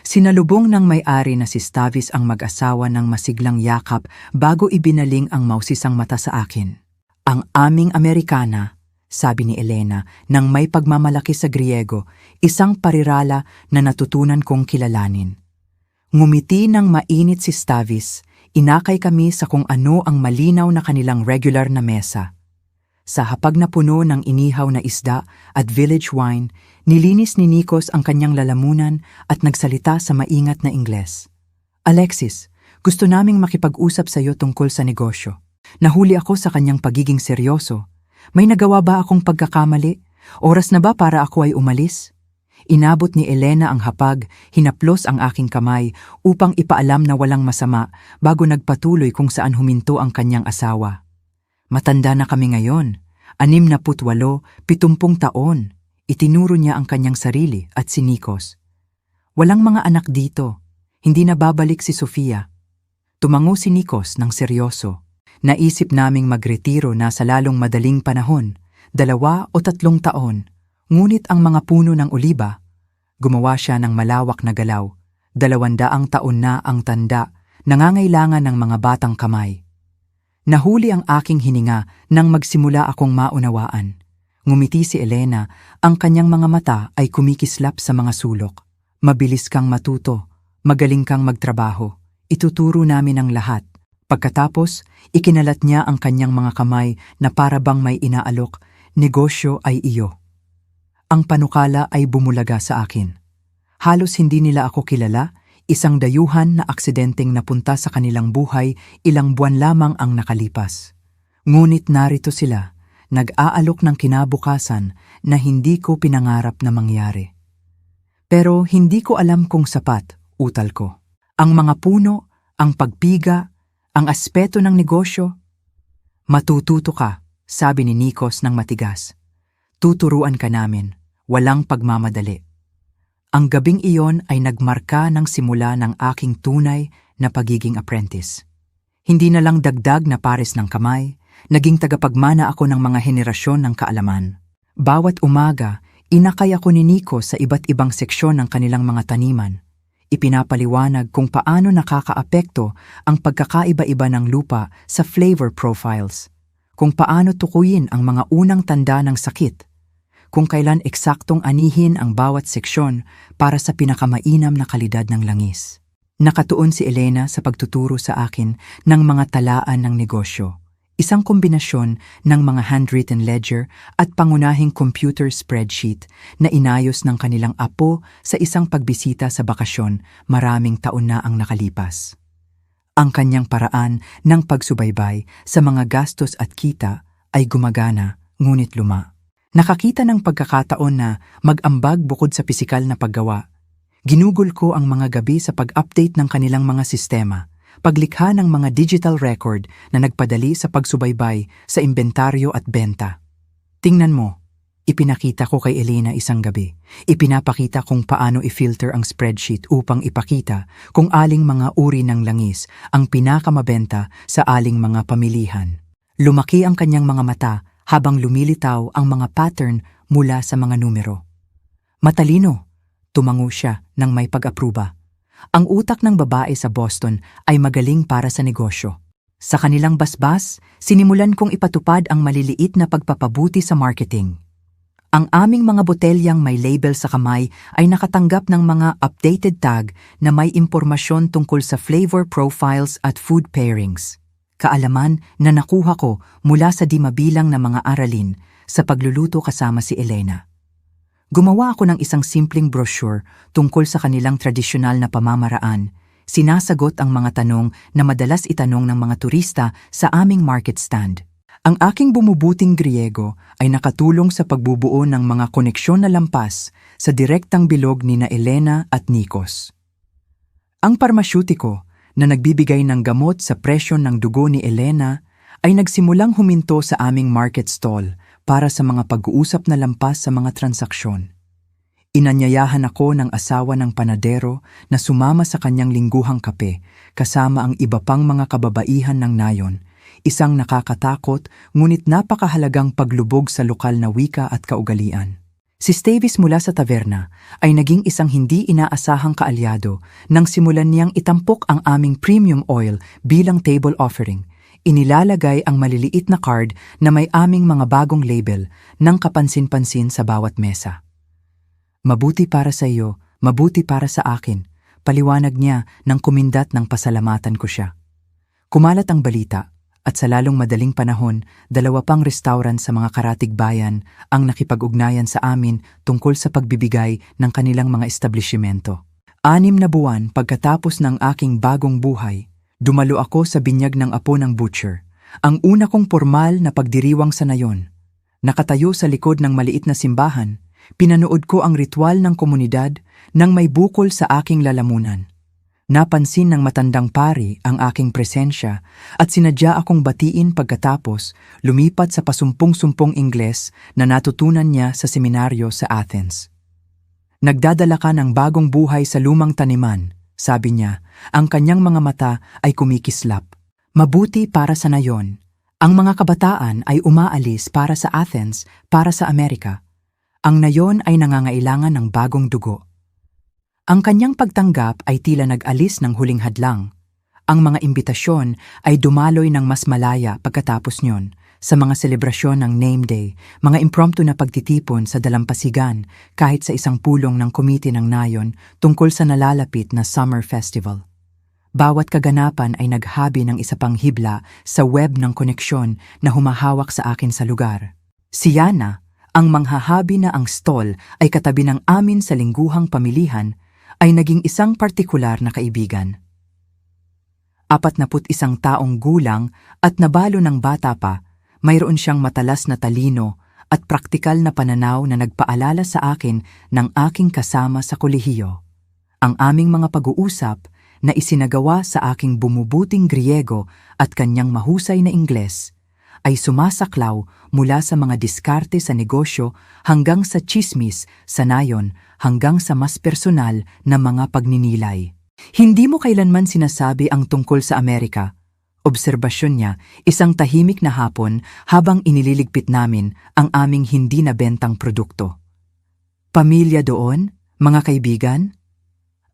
Sinalubong ng may-ari na si Stavis ang mag-asawa ng masiglang yakap bago ibinaling ang mausisang mata sa akin. Ang aming Amerikana, sabi ni Elena nang may pagmamalaki sa Griego, isang parirala na natutunan kong kilalanin. Ngumiti ng mainit si Stavis, inakay kami sa kung ano ang malinaw na kanilang regular na mesa. Sa hapag na puno ng inihaw na isda at village wine, nilinis ni Nikos ang kanyang lalamunan at nagsalita sa maingat na Ingles. Alexis, gusto naming makipag-usap sa iyo tungkol sa negosyo. Nahuli ako sa kanyang pagiging seryoso. May nagawa ba akong pagkakamali? Oras na ba para ako ay umalis? Inabot ni Elena ang hapag, hinaplos ang aking kamay upang ipaalam na walang masama bago nagpatuloy kung saan huminto ang kanyang asawa. Matanda na kami ngayon, 68, 70 taon. Itinuro niya ang kanyang sarili at si Nikos. Walang mga anak dito, hindi na babalik si Sofia. Tumango si Nikos ng seryoso. Naisip naming magretiro na sa lalong madaling panahon, 2 o 3 taon. Ngunit ang mga puno ng oliba, gumawa siya ng malawak na galaw, 200 taon na ang tanda, nangangailangan ng mga batang kamay. Nahuli ang aking hininga nang magsimula akong maunawaan. Ngumiti si Elena, ang kanyang mga mata ay kumikislap sa mga sulok. Mabilis kang matuto, magaling kang magtrabaho, ituturo namin ang lahat. Pagkatapos, ikinalat niya ang kanyang mga kamay na para bang may inaalok, negosyo ay iyo. Ang panukala ay bumulaga sa akin. Halos hindi nila ako kilala, isang dayuhan na aksidenteng napunta sa kanilang buhay ilang buwan lamang ang nakalipas. Ngunit narito sila, nag-aalok ng kinabukasan na hindi ko pinangarap na mangyari. Pero hindi ko alam kung sapat, utal ko. Ang mga puno, ang pagpiga, ang aspeto ng negosyo. Matututo ka, sabi ni Nikos ng matigas. Tuturuan ka namin, walang pagmamadali. Ang gabing iyon ay nagmarka ng simula ng aking tunay na pagiging apprentice. Hindi na lang dagdag na pares ng kamay, naging tagapagmana ako ng mga henerasyon ng kaalaman. Bawat umaga, inakay ako ni Nikos sa iba't ibang seksyon ng kanilang mga taniman. Ipinapaliwanag kung paano nakakaapekto ang pagkakaiba-iba ng lupa sa flavor profiles, kung paano tukuyin ang mga unang tanda ng sakit, kung kailan eksaktong anihin ang bawat seksyon para sa pinakamainam na kalidad ng langis. Nakatuon si Elena sa pagtuturo sa akin ng mga talaan ng negosyo, isang kombinasyon ng mga handwritten ledger at pangunahing computer spreadsheet na inayos ng kanilang apo sa isang pagbisita sa bakasyon maraming taon na ang nakalipas. Ang kanyang paraan ng pagsubaybay sa mga gastos at kita ay gumagana ngunit luma. Nakakita ng pagkakataon na mag-ambag bukod sa pisikal na paggawa. Ginugol ko ang mga gabi sa pag-update ng kanilang mga sistema, paglikha ng mga digital record na nagpadali sa pagsubaybay sa inventaryo at benta. Tingnan mo, ipinakita ko kay Elena isang gabi. Ipinapakita kung paano i-filter ang spreadsheet upang ipakita kung aling mga uri ng langis ang pinakamabenta sa aling mga pamilihan. Lumaki ang kanyang mga mata habang lumilitaw ang mga pattern mula sa mga numero. Matalino, tumango siya nang may pag-apruba. Ang utak ng babae sa Boston ay magaling para sa negosyo. Sa kanilang basbas, sinimulan kong ipatupad ang maliliit na pagpapabuti sa marketing. Ang aming mga botelyang may label sa kamay ay nakatanggap ng mga updated tag na may impormasyon tungkol sa flavor profiles at food pairings. Kaalaman na nakuha ko mula sa di mabilang na mga aralin sa pagluluto kasama si Elena. Gumawa ako ng isang simpleng brochure tungkol sa kanilang tradisyonal na pamamaraan. Sinasagot ang mga tanong na madalas itanong ng mga turista sa aming market stand. Ang aking bumubuting Griego ay nakatulong sa pagbubuo ng mga koneksyon na lampas sa direktang bilog ni na Elena at Nikos. Ang parmasyutiko na nagbibigay ng gamot sa presyo ng dugo ni Elena ay nagsimulang huminto sa aming market stall para sa mga pag-uusap na lampas sa mga transaksyon. Inanyayahan ako ng asawa ng panadero na sumama sa kanyang lingguhang kape kasama ang iba pang mga kababaihan ng nayon, isang nakakatakot ngunit napakahalagang paglubog sa lokal na wika at kaugalian. Si Stavis mula sa taverna ay naging isang hindi inaasahang kaalyado nang simulan niyang itampok ang aming premium oil bilang table offering. Inilalagay ang maliliit na card na may aming mga bagong label ng kapansin-pansin sa bawat mesa. Mabuti para sa iyo, mabuti para sa akin, paliwanag niya nang kumindat ng pasalamatan ko siya. Kumalat ang balita at sa lalong madaling panahon, 2 pang restaurant sa mga karatig bayan ang nakipag-ugnayan sa amin tungkol sa pagbibigay ng kanilang mga establishmento. 6 na buwan pagkatapos ng aking bagong buhay, dumalo ako sa binyag ng apo ng butcher, ang una kong formal na pagdiriwang sa nayon. Nakatayo sa likod ng maliit na simbahan, pinanood ko ang ritual ng komunidad nang may bukol sa aking lalamunan. Napansin ng matandang pari ang aking presensya at sinadya akong batiin pagkatapos lumipat sa pasumpong-sumpong Ingles na natutunan niya sa seminaryo sa Athens. Nagdadala ka ng bagong buhay sa lumang taniman, sabi niya, ang kanyang mga mata ay kumikislap. Mabuti para sa nayon. Ang mga kabataan ay umaalis para sa Athens, para sa Amerika. Ang nayon ay nangangailangan ng bagong dugo. Ang kanyang pagtanggap ay tila nag-alis ng huling hadlang. Ang mga imbitasyon ay dumaloy ng mas malaya pagkatapos nyon sa mga selebrasyon ng name day, mga impromptu na pagtitipon sa dalampasigan kahit sa isang pulong ng komite ng nayon tungkol sa nalalapit na summer festival. Bawat kaganapan ay naghabi ng isa pang hibla sa web ng koneksyon na humahawak sa akin sa lugar. Si Yana, ang manghahabi na ang stall ay katabi ng amin sa lingguhang pamilihan, ay naging isang partikular na kaibigan. 41 taong gulang at nabalo ng bata pa, mayroon siyang matalas na talino at praktikal na pananaw na nagpaalala sa akin ng aking kasama sa kolehiyo. Ang aming mga pag-uusap na isinagawa sa aking bumubuting Griego at kanyang mahusay na Ingles ay sumasaklaw mula sa mga diskarte sa negosyo hanggang sa tsismis sa nayon hanggang sa mas personal na mga pagninilay. Hindi mo kailanman sinasabi ang tungkol sa Amerika. Obserbasyon niya, isang tahimik na hapon habang inililigpit namin ang aming hindi nabentang produkto. Pamilya doon? Mga kaibigan?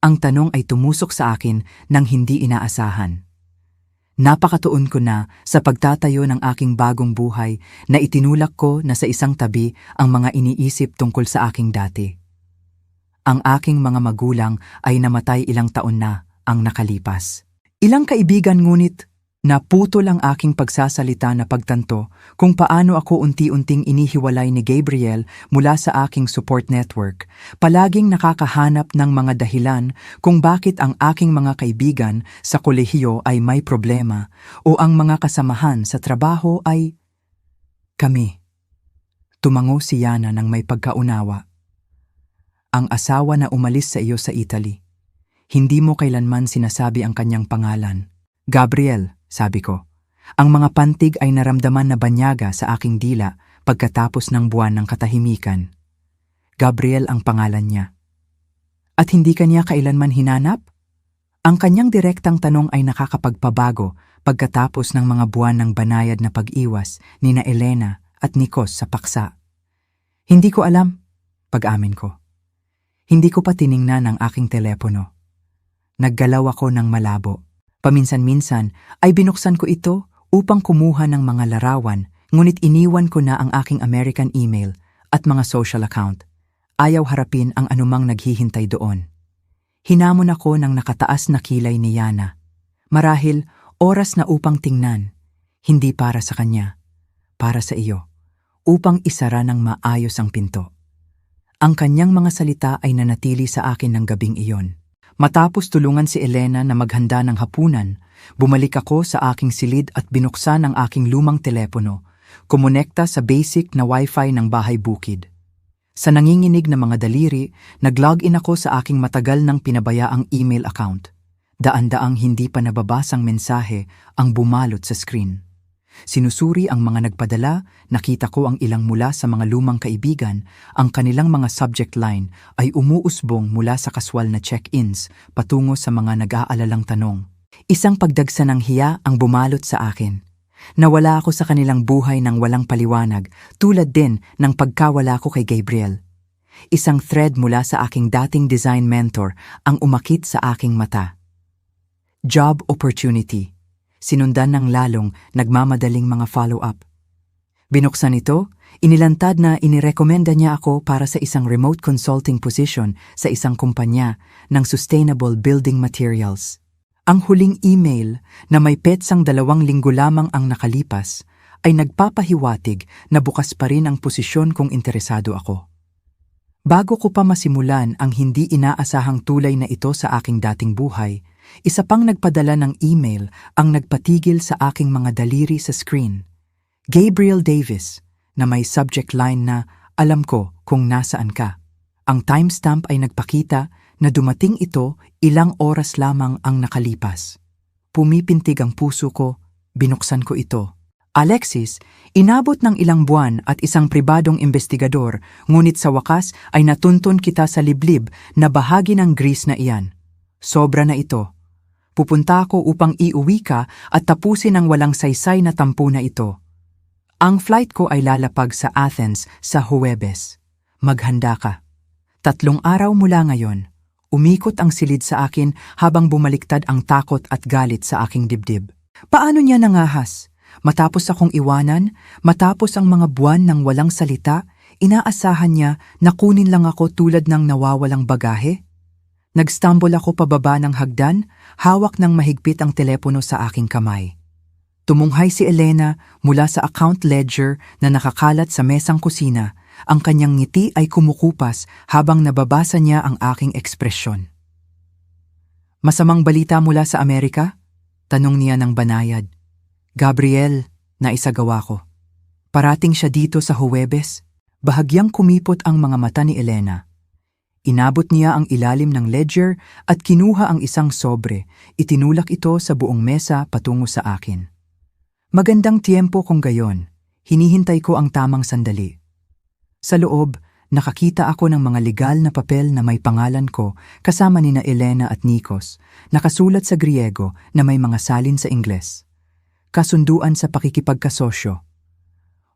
Ang tanong ay tumusok sa akin nang hindi inaasahan. Napakatuon ko na sa pagtatayo ng aking bagong buhay na itinulak ko na sa isang tabi ang mga iniisip tungkol sa aking dati. Ang aking mga magulang ay namatay ilang taon na ang nakalipas. Ilang kaibigan ngunit naputol ang aking pagsasalita na pagtanto kung paano ako unti-unting inihiwalay ni Gabriel mula sa aking support network. Palaging nakakahanap ng mga dahilan kung bakit ang aking mga kaibigan sa kolehiyo ay may problema o ang mga kasamahan sa trabaho ay kami. Tumango si Yana ng may pagkaunawa. Ang asawa na umalis sa iyo sa Italy. Hindi mo kailanman sinasabi ang kanyang pangalan. Gabriel, sabi ko. Ang mga pantig ay naramdaman na banyaga sa aking dila pagkatapos ng buwan ng katahimikan. Gabriel ang pangalan niya. At hindi kanya kailanman hinanap? Ang kanyang direktang tanong ay nakakapagpabago pagkatapos ng mga buwan ng banayad na pag-iwas ni na Elena at Nikos sa paksa. Hindi ko alam, pag-amin ko. Hindi ko pa tiningnan ang aking telepono. Naggalaw ako ng malabo. Paminsan-minsan ay binuksan ko ito upang kumuha ng mga larawan, ngunit iniwan ko na ang aking American email at mga social account. Ayaw harapin ang anumang naghihintay doon. Hinamon ako ng nakataas na kilay ni Yana. Marahil, oras na upang tingnan. Hindi para sa kanya, para sa iyo. Upang isara ng maayos ang pinto. Ang kanyang mga salita ay nanatili sa akin ng gabing iyon. Matapos tulungan si Elena na maghanda ng hapunan, bumalik ako sa aking silid at binuksan ang aking lumang telepono, kumonekta sa basic na wifi ng bahay bukid. Sa nanginginig na mga daliri, nag-login ako sa aking matagal nang pinabayaang email account. Daan-daang hindi pa nababasang mensahe ang bumalot sa screen. Sinusuri ang mga nagpadala, nakita ko ang ilang mula sa mga lumang kaibigan, ang kanilang mga subject line ay umuusbong mula sa kaswal na check-ins patungo sa mga nag-aalalang tanong. Isang pagdagsa ng hiya ang bumalot sa akin. Nawala ako sa kanilang buhay ng walang paliwanag, tulad din ng pagkawala ko kay Gabriel. Isang thread mula sa aking dating design mentor ang umakit sa aking mata. Job opportunity. Sinundan ng lalong nagmamadaling mga follow-up. Binuksan ito, inilantad na inirekomenda niya ako para sa isang remote consulting position sa isang kumpanya ng sustainable building materials. Ang huling email na may petsang 2 linggo lamang ang nakalipas ay nagpapahiwatig na bukas pa rin ang posisyon kung interesado ako. Bago ko pa masimulan ang hindi inaasahang tulay na ito sa aking dating buhay, isa pang nagpadala ng email ang nagpatigil sa aking mga daliri sa screen. Gabriel Davis, na may subject line na "Alam ko kung nasaan ka." Ang timestamp ay nagpakita na dumating ito ilang oras lamang ang nakalipas. Pumipintig ang puso ko, binuksan ko ito. Alexis, inabot ng ilang buwan at isang pribadong investigador, ngunit sa wakas ay natuntun kita sa liblib na bahagi ng Greece na iyan. Sobra na ito. Pupunta ako upang iuwi ka at tapusin ang walang saysay na tampo na ito. Ang flight ko ay lalapag sa Athens sa Huwebes. Maghanda ka. 3 araw mula ngayon, umikot ang silid sa akin habang bumaliktad ang takot at galit sa aking dibdib. Paano niya nangahas? Matapos akong iwanan, matapos ang mga buwan ng walang salita, inaasahan niya na kunin lang ako tulad ng nawawalang bagahe? Nag-stumble ako pababa ng hagdan, hawak ng mahigpit ang telepono sa aking kamay. Tumunghay si Elena mula sa account ledger na nakakalat sa mesang kusina. Ang kanyang ngiti ay kumukupas habang nababasa niya ang aking ekspresyon. Masamang balita mula sa Amerika? Tanong niya ng banayad. Gabriel, naisagawa ko. Parating siya dito sa Huwebes. Bahagyang kumipot ang mga mata ni Elena. Inabot niya ang ilalim ng ledger at kinuha ang isang sobre. Itinulak ito sa buong mesa patungo sa akin. Magandang tiempo kung gayon. Hinihintay ko ang tamang sandali. Sa loob, nakakita ako ng mga legal na papel na may pangalan ko kasama nina Elena at Nikos, nakasulat sa Griego na may mga salin sa Ingles. Kasunduan sa pakikipagkasosyo.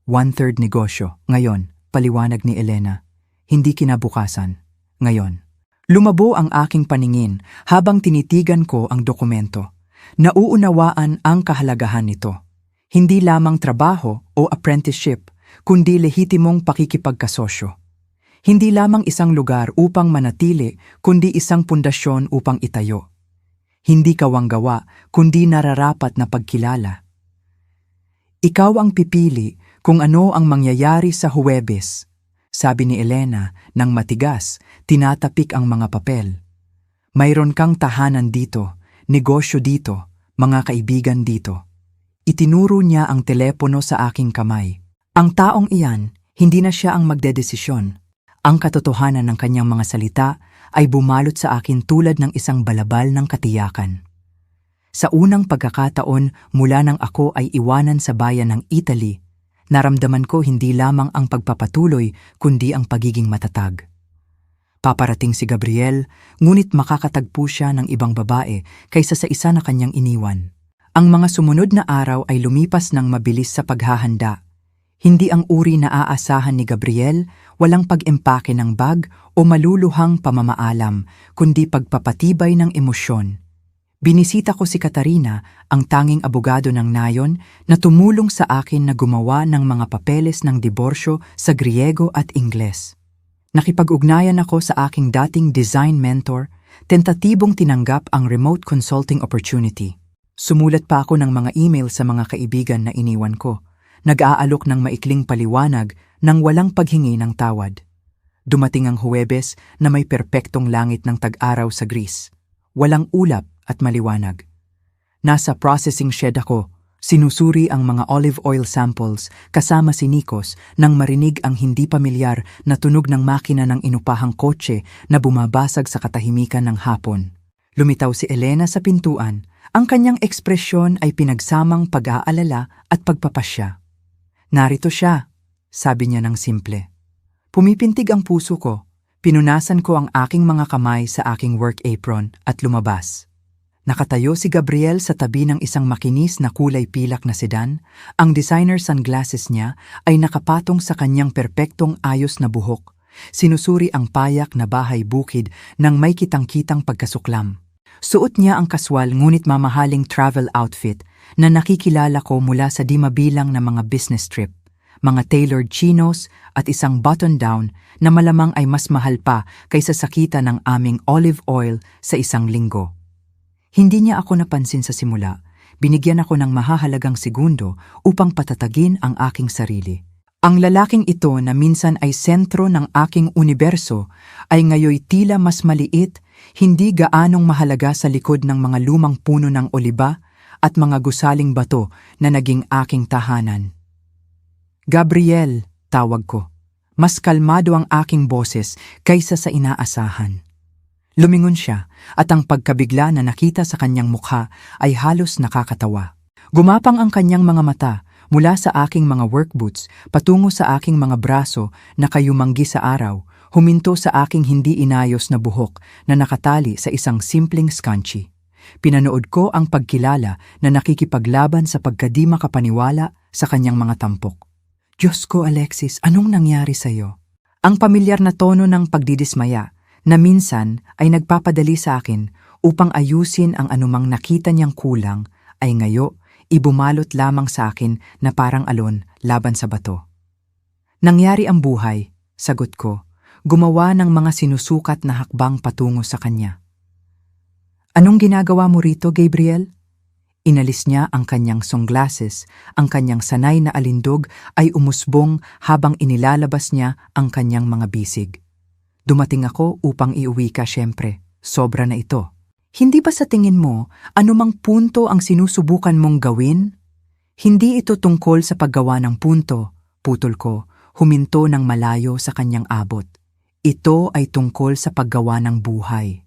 1/3 negosyo. Ngayon, paliwanag ni Elena. Hindi kinabukasan. Ngayon. Lumabo ang aking paningin habang tinitigan ko ang dokumento. Nauunawaan ang kahalagahan nito. Hindi lamang trabaho o apprenticeship, kundi lehitimong pakikipagkasosyo. Hindi lamang isang lugar upang manatili, kundi isang pundasyon upang itayo. Hindi kawanggawa, kundi nararapat na pagkilala. Ikaw ang pipili kung ano ang mangyayari sa Huwebes, sabi ni Elena nang matigas, tinatapik ang mga papel. Mayroon kang tahanan dito, negosyo dito, mga kaibigan dito. Itinuro niya ang telepono sa aking kamay. Ang taong iyan, hindi na siya ang magdedesisyon. Ang katotohanan ng kanyang mga salita ay bumalot sa akin tulad ng isang balabal ng katiyakan. Sa unang pagkakataon mula nang ako ay iwanan sa bayan ng Italy, naramdaman ko hindi lamang ang pagpapatuloy kundi ang pagiging matatag. Paparating si Gabriel, ngunit makakatagpo siya ng ibang babae kaysa sa isa na kanyang iniwan. Ang mga sumunod na araw ay lumipas ng mabilis sa paghahanda. Hindi ang uri na aasahan ni Gabriel, walang pag-empake ng bag o maluluhang pamamaalam, kundi pagpapatibay ng emosyon. Binisita ko si Katarina, ang tanging abogado ng nayon, na tumulong sa akin na gumawa ng mga papeles ng diborsyo sa Griego at Ingles. Nakipag-ugnayan ako sa aking dating design mentor, tentatibong tinanggap ang remote consulting opportunity. Sumulat pa ako ng mga email sa mga kaibigan na iniwan ko. Nag-aalok ng maikling paliwanag nang walang paghingi ng tawad. Dumating ang Huwebes na may perpektong langit ng tag-araw sa Greece. Walang ulap at maliwanag. Nasa processing shed ako, sinusuri ang mga olive oil samples kasama si Nikos nang marinig ang hindi pamilyar na tunog ng makina ng inupahang kotse na bumabasag sa katahimikan ng hapon. Lumitaw si Elena sa pintuan. Ang kanyang ekspresyon ay pinagsamang pag-aalala at pagpapasya. "Narito siya," sabi niya ng simple. Pumipintig ang puso ko. Pinunasan ko ang aking mga kamay sa aking work apron at lumabas. Nakatayo si Gabriel sa tabi ng isang makinis na kulay pilak na sedan. Ang designer sunglasses niya ay nakapatong sa kanyang perpektong ayos na buhok. Sinusuri ang payak na bahay bukid ng may kitang-kitang pagkasuklam. Suot niya ang kaswal ngunit mamahaling travel outfit na nakikilala ko mula sa di mabilang na mga business trip, mga tailored chinos at isang button-down na malamang ay mas mahal pa kaysa sa kita ng aming olive oil sa isang linggo. Hindi niya ako napansin sa simula. Binigyan ako ng mahahalagang segundo upang patatagin ang aking sarili. Ang lalaking ito na minsan ay sentro ng aking universo ay ngayoy tila mas maliit, hindi gaanong mahalaga sa likod ng mga lumang puno ng oliba at mga gusaling bato na naging aking tahanan. "Gabriel," tawag ko. Mas kalmado ang aking boses kaysa sa inaasahan. Lumingon siya at ang pagkabigla na nakita sa kanyang mukha ay halos nakakatawa. Gumapang ang kanyang mga mata mula sa aking mga work boots patungo sa aking mga braso na kayumanggi sa araw, huminto sa aking hindi inayos na buhok na nakatali sa isang simpleng scrunchie. Pinanood ko ang pagkilala na nakikipaglaban sa pagkadi makapaniwala sa kanyang mga tampok. "Diyos ko, Alexis, anong nangyari sa'yo?" Ang pamilyar na tono ng pagdidismaya na minsan ay nagpapadali sa akin upang ayusin ang anumang nakita niyang kulang ay ngayo ibumalot lamang sa akin na parang alon laban sa bato. "Nangyari ang buhay," sagot ko, gumawa ng mga sinusukat na hakbang patungo sa kanya. "Anong ginagawa mo rito, Gabriel?" Inalis niya ang kanyang sunglasses, ang kanyang sanay na alindog ay umusbong habang inilalabas niya ang kanyang mga bisig. "Dumating ako upang iuwi ka syempre, sobra na ito. Hindi ba sa tingin mo, anumang punto ang sinusubukan mong gawin? Hindi ito tungkol sa paggawa ng punto," putol ko, huminto ng malayo sa kanyang abot. "Ito ay tungkol sa paggawa ng buhay."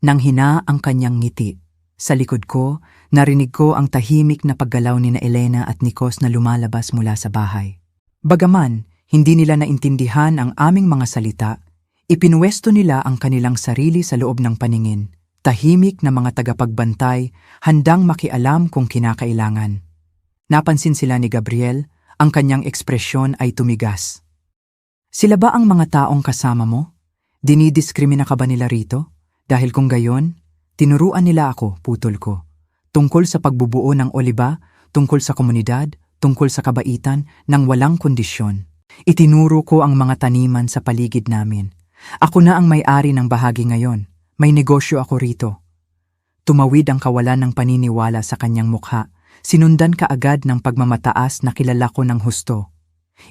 Nanghina ang kanyang ngiti. Sa likod ko, narinig ko ang tahimik na paggalaw ni na Elena at Nikos na lumalabas mula sa bahay. Bagaman, hindi nila naintindihan ang aming mga salita, ipinuwesto nila ang kanilang sarili sa loob ng paningin. Tahimik na mga tagapagbantay, handang makialam kung kinakailangan. Napansin sila ni Gabriel, ang kanyang ekspresyon ay tumigas. "Sila ba ang mga taong kasama mo? Dinidiskrimina ka ba nila rito? Dahil kung gayon, tinuruan nila ako," putol ko. "Tungkol sa pagbubuo ng oliba, tungkol sa komunidad, tungkol sa kabaitan, nang walang kondisyon. Itinuro ko ang mga taniman sa paligid namin. Ako na ang may-ari ng bahagi ngayon. May negosyo ako rito." Tumawid ang kawalan ng paniniwala sa kanyang mukha. Sinundan kaagad ng pagmamataas na kilala ko ng husto.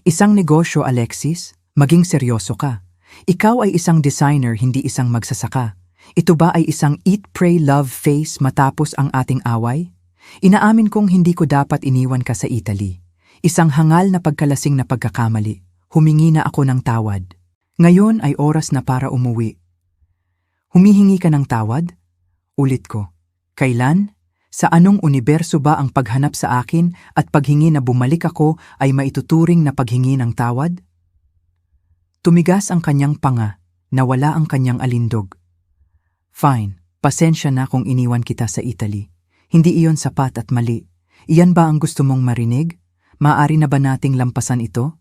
"Isang negosyo, Alexis? Maging seryoso ka. Ikaw ay isang designer, hindi isang magsasaka. Ito ba ay isang eat, pray, love face matapos ang ating away? Inaamin kong hindi ko dapat iniwan ka sa Italy. Isang hangal na pagkalasing na pagkakamali. Humingi na ako ng tawad. Ngayon ay oras na para umuwi." "Humihingi ka ng tawad?" Ulit ko. "Kailan? Sa anong universo ba ang paghanap sa akin at paghingi na bumalik ako ay maituturing na paghingi ng tawad?" Tumigas ang kanyang panga, nawala ang kanyang alindog. "Fine, pasensya na kung iniwan kita sa Italy. Hindi iyon sapat at mali. Iyan ba ang gusto mong marinig? Maaari na ba nating lampasan ito?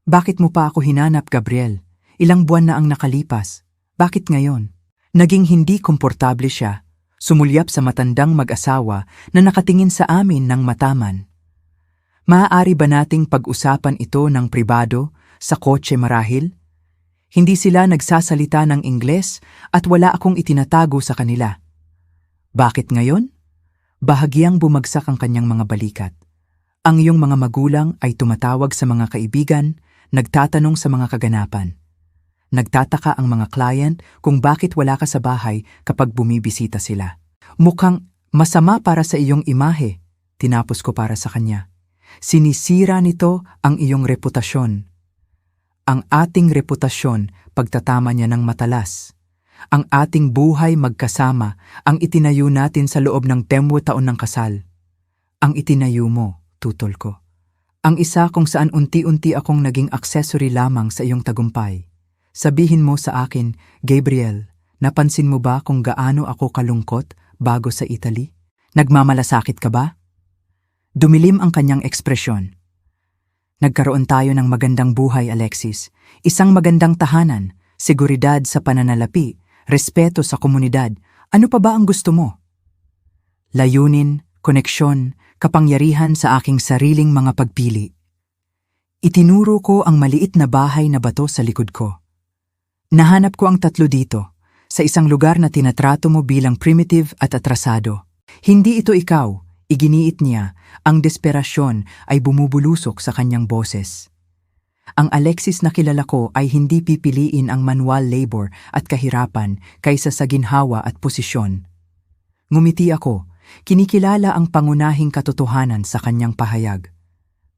Bakit mo pa ako hinanap, Gabriel? Ilang buwan na ang nakalipas. Bakit ngayon? Naging hindi komportable siya. Sumulyap sa matandang mag-asawa na nakatingin sa amin ng mataman. Maaari ba nating pag-usapan ito ng pribado, sa kotse marahil? Hindi sila nagsasalita ng Ingles at wala akong itinatago sa kanila. Bakit ngayon? Bahagyang bumagsak ang kanyang mga balikat. Ang iyong mga magulang ay tumatawag sa mga kaibigan, nagtatanong sa mga kaganapan. Nagtataka ang mga client kung bakit wala ka sa bahay kapag bumibisita sila. Mukhang masama para sa iyong imahe, tinapos ko para sa kanya. Sinisira nito ang iyong reputasyon. Ang ating reputasyon, pagtatama niya ng matalas. Ang ating buhay magkasama, ang itinayo natin sa loob ng 10 taon ng kasal. Ang itinayo mo, tutol ko. Ang isa kung saan unti-unti akong naging accessory lamang sa iyong tagumpay. Sabihin mo sa akin, Gabriel, napansin mo ba kung gaano ako kalungkot bago sa Italy? Nagmamalasakit ka ba? Dumilim ang kanyang ekspresyon. Nagkaroon tayo ng magandang buhay, Alexis. Isang magandang tahanan, seguridad sa pananalapi, respeto sa komunidad. Ano pa ba ang gusto mo? Layunin, koneksyon, kapangyarihan sa aking sariling mga pagpili. Itinuro ko ang maliit na bahay na bato sa likod ko. Nahanap ko ang 3 dito, sa isang lugar na tinatrato mo bilang primitive at atrasado. Hindi ito ikaw, iginiit niya, ang desperasyon ay bumubulusok sa kanyang boses. Ang Alexis na kilala ko ay hindi pipiliin ang manual labor at kahirapan kaysa sa ginhawa at posisyon. Ngumiti ako, kinikilala ang pangunahing katotohanan sa kanyang pahayag.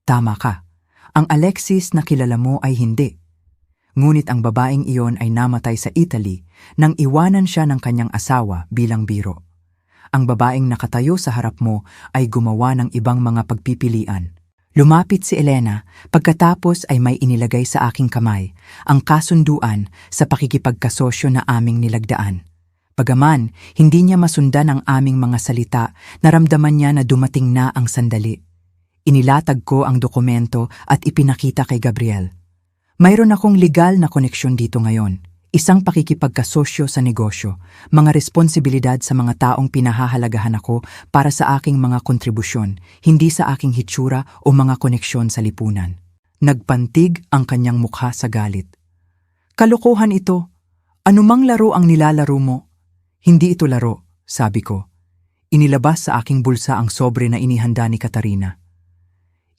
Tama ka, ang Alexis na kilala mo ay hindi. Ngunit ang babaeng iyon ay namatay sa Italy nang iwanan siya ng kanyang asawa bilang biro. Ang babaeng nakatayo sa harap mo ay gumawa ng ibang mga pagpipilian. Lumapit si Elena, pagkatapos ay may inilagay sa aking kamay, ang kasunduan sa pakikipagkasosyo na aming nilagdaan. Bagaman, hindi niya masundan ang aming mga salita, naramdaman niya na dumating na ang sandali. Inilatag ko ang dokumento at ipinakita kay Gabriel. Mayroon akong legal na koneksyon dito ngayon. Isang pakikipagkasosyo sa negosyo, mga responsibilidad sa mga taong pinahahalagahan ako para sa aking mga kontribusyon, hindi sa aking hitsura o mga koneksyon sa lipunan. Nagpantig ang kanyang mukha sa galit. Kalokohan ito. Anumang laro ang nilalaro mo? Hindi ito laro, sabi ko. Inilabas sa aking bulsa ang sobre na inihanda ni Katarina.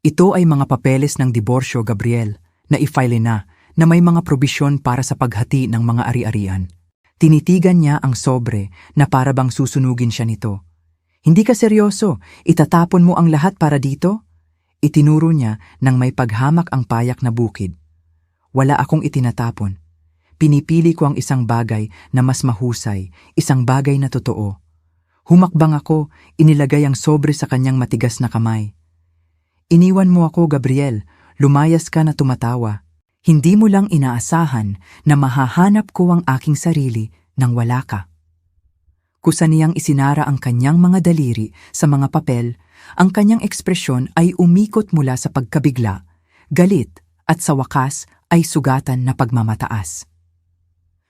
Ito ay mga papeles ng diborsyo, Gabriel, na i-file na may mga probisyon para sa paghati ng mga ari-arian. Tinitigan niya ang sobre na para bang susunugin siya nito. Hindi ka seryoso, itatapon mo ang lahat para dito? Itinuro niya nang may paghamak ang payak na bukid. Wala akong itinatapon. Pinipili ko ang isang bagay na mas mahusay, isang bagay na totoo. Humakbang ako, inilagay ang sobre sa kanyang matigas na kamay. Iniwan mo ako, Gabriel. Lumayas ka na tumatawa. Hindi mo lang inaasahan na mahahanap ko ang aking sarili nang wala ka. Kusa niyang isinara ang kanyang mga daliri sa mga papel, ang kanyang ekspresyon ay umikot mula sa pagkabigla, galit at sa wakas ay sugatan na pagmamataas.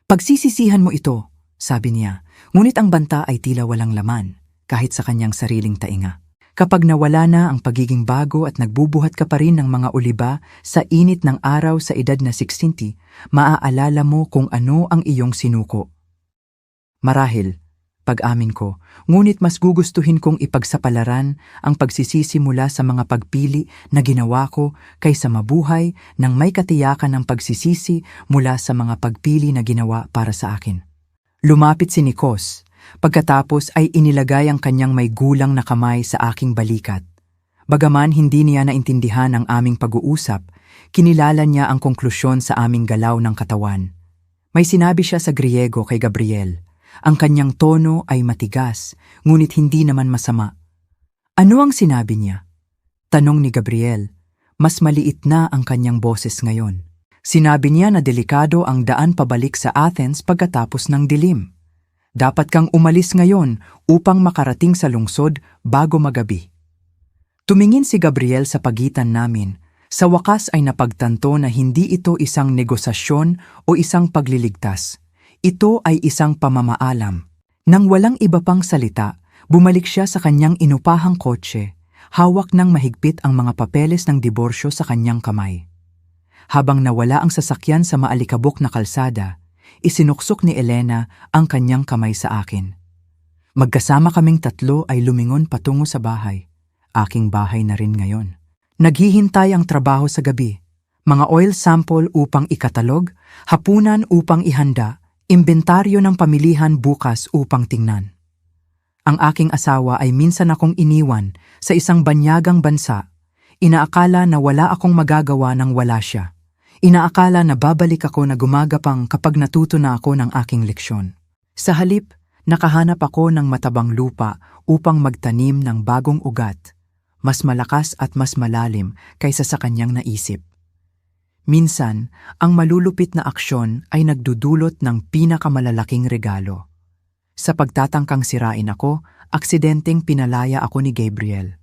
Pagsisisihan mo ito, sabi niya, ngunit ang banta ay tila walang laman kahit sa kanyang sariling tainga. Kapag nawala na ang pagiging bago at nagbubuhat ka pa rin ng mga oliba sa init ng araw sa edad na 60, maaalala mo kung ano ang iyong sinuko. Marahil, pag-amin ko, ngunit mas gugustuhin kong ipagsapalaran ang pagsisisi mula sa mga pagpili na ginawa ko kaysa mabuhay nang may katiyakan ng pagsisisi mula sa mga pagpili na ginawa para sa akin. Lumapit si Nikos. Pagkatapos ay inilagay ang kanyang may gulang na kamay sa aking balikat. Bagaman hindi niya naintindihan ang aming pag-uusap, kinilala niya ang konklusyon sa aming galaw ng katawan. May sinabi siya sa Griego kay Gabriel. Ang kanyang tono ay matigas, ngunit hindi naman masama. Ano ang sinabi niya? Tanong ni Gabriel. Mas maliit na ang kanyang boses ngayon. Sinabi niya na delikado ang daan pabalik sa Athens pagkatapos ng dilim. Dapat kang umalis ngayon upang makarating sa lungsod bago magabi. Tumingin si Gabriel sa pagitan namin. Sa wakas ay napagtanto na hindi ito isang negosasyon o isang pagliligtas. Ito ay isang pamamaalam. Nang walang iba pang salita, bumalik siya sa kanyang inupahang kotse, hawak ng mahigpit ang mga papeles ng diborsyo sa kanyang kamay. Habang nawala ang sasakyan sa maalikabok na kalsada, isinuksok ni Elena ang kanyang kamay sa akin. Magkasama kaming tatlo ay lumingon patungo sa bahay. Aking bahay na rin ngayon. Naghihintay ang trabaho sa gabi. Mga oil sample upang ikatalog, hapunan upang ihanda, imbentaryo ng pamilihan bukas upang tingnan. Ang aking asawa ay minsan akong iniwan sa isang banyagang bansa. Inaakala na wala akong magagawa nang wala siya. Inaakala na babalik ako na gumagapang kapag natuto na ako ng aking leksyon. Sa halip, nakahanap ako ng matabang lupa upang magtanim ng bagong ugat, mas malakas at mas malalim kaysa sa kanyang naisip. Minsan, ang malulupit na aksyon ay nagdudulot ng pinakamalalaking regalo. Sa pagtatangkang sirain ako, aksidenteng pinalaya ako ni Gabriel.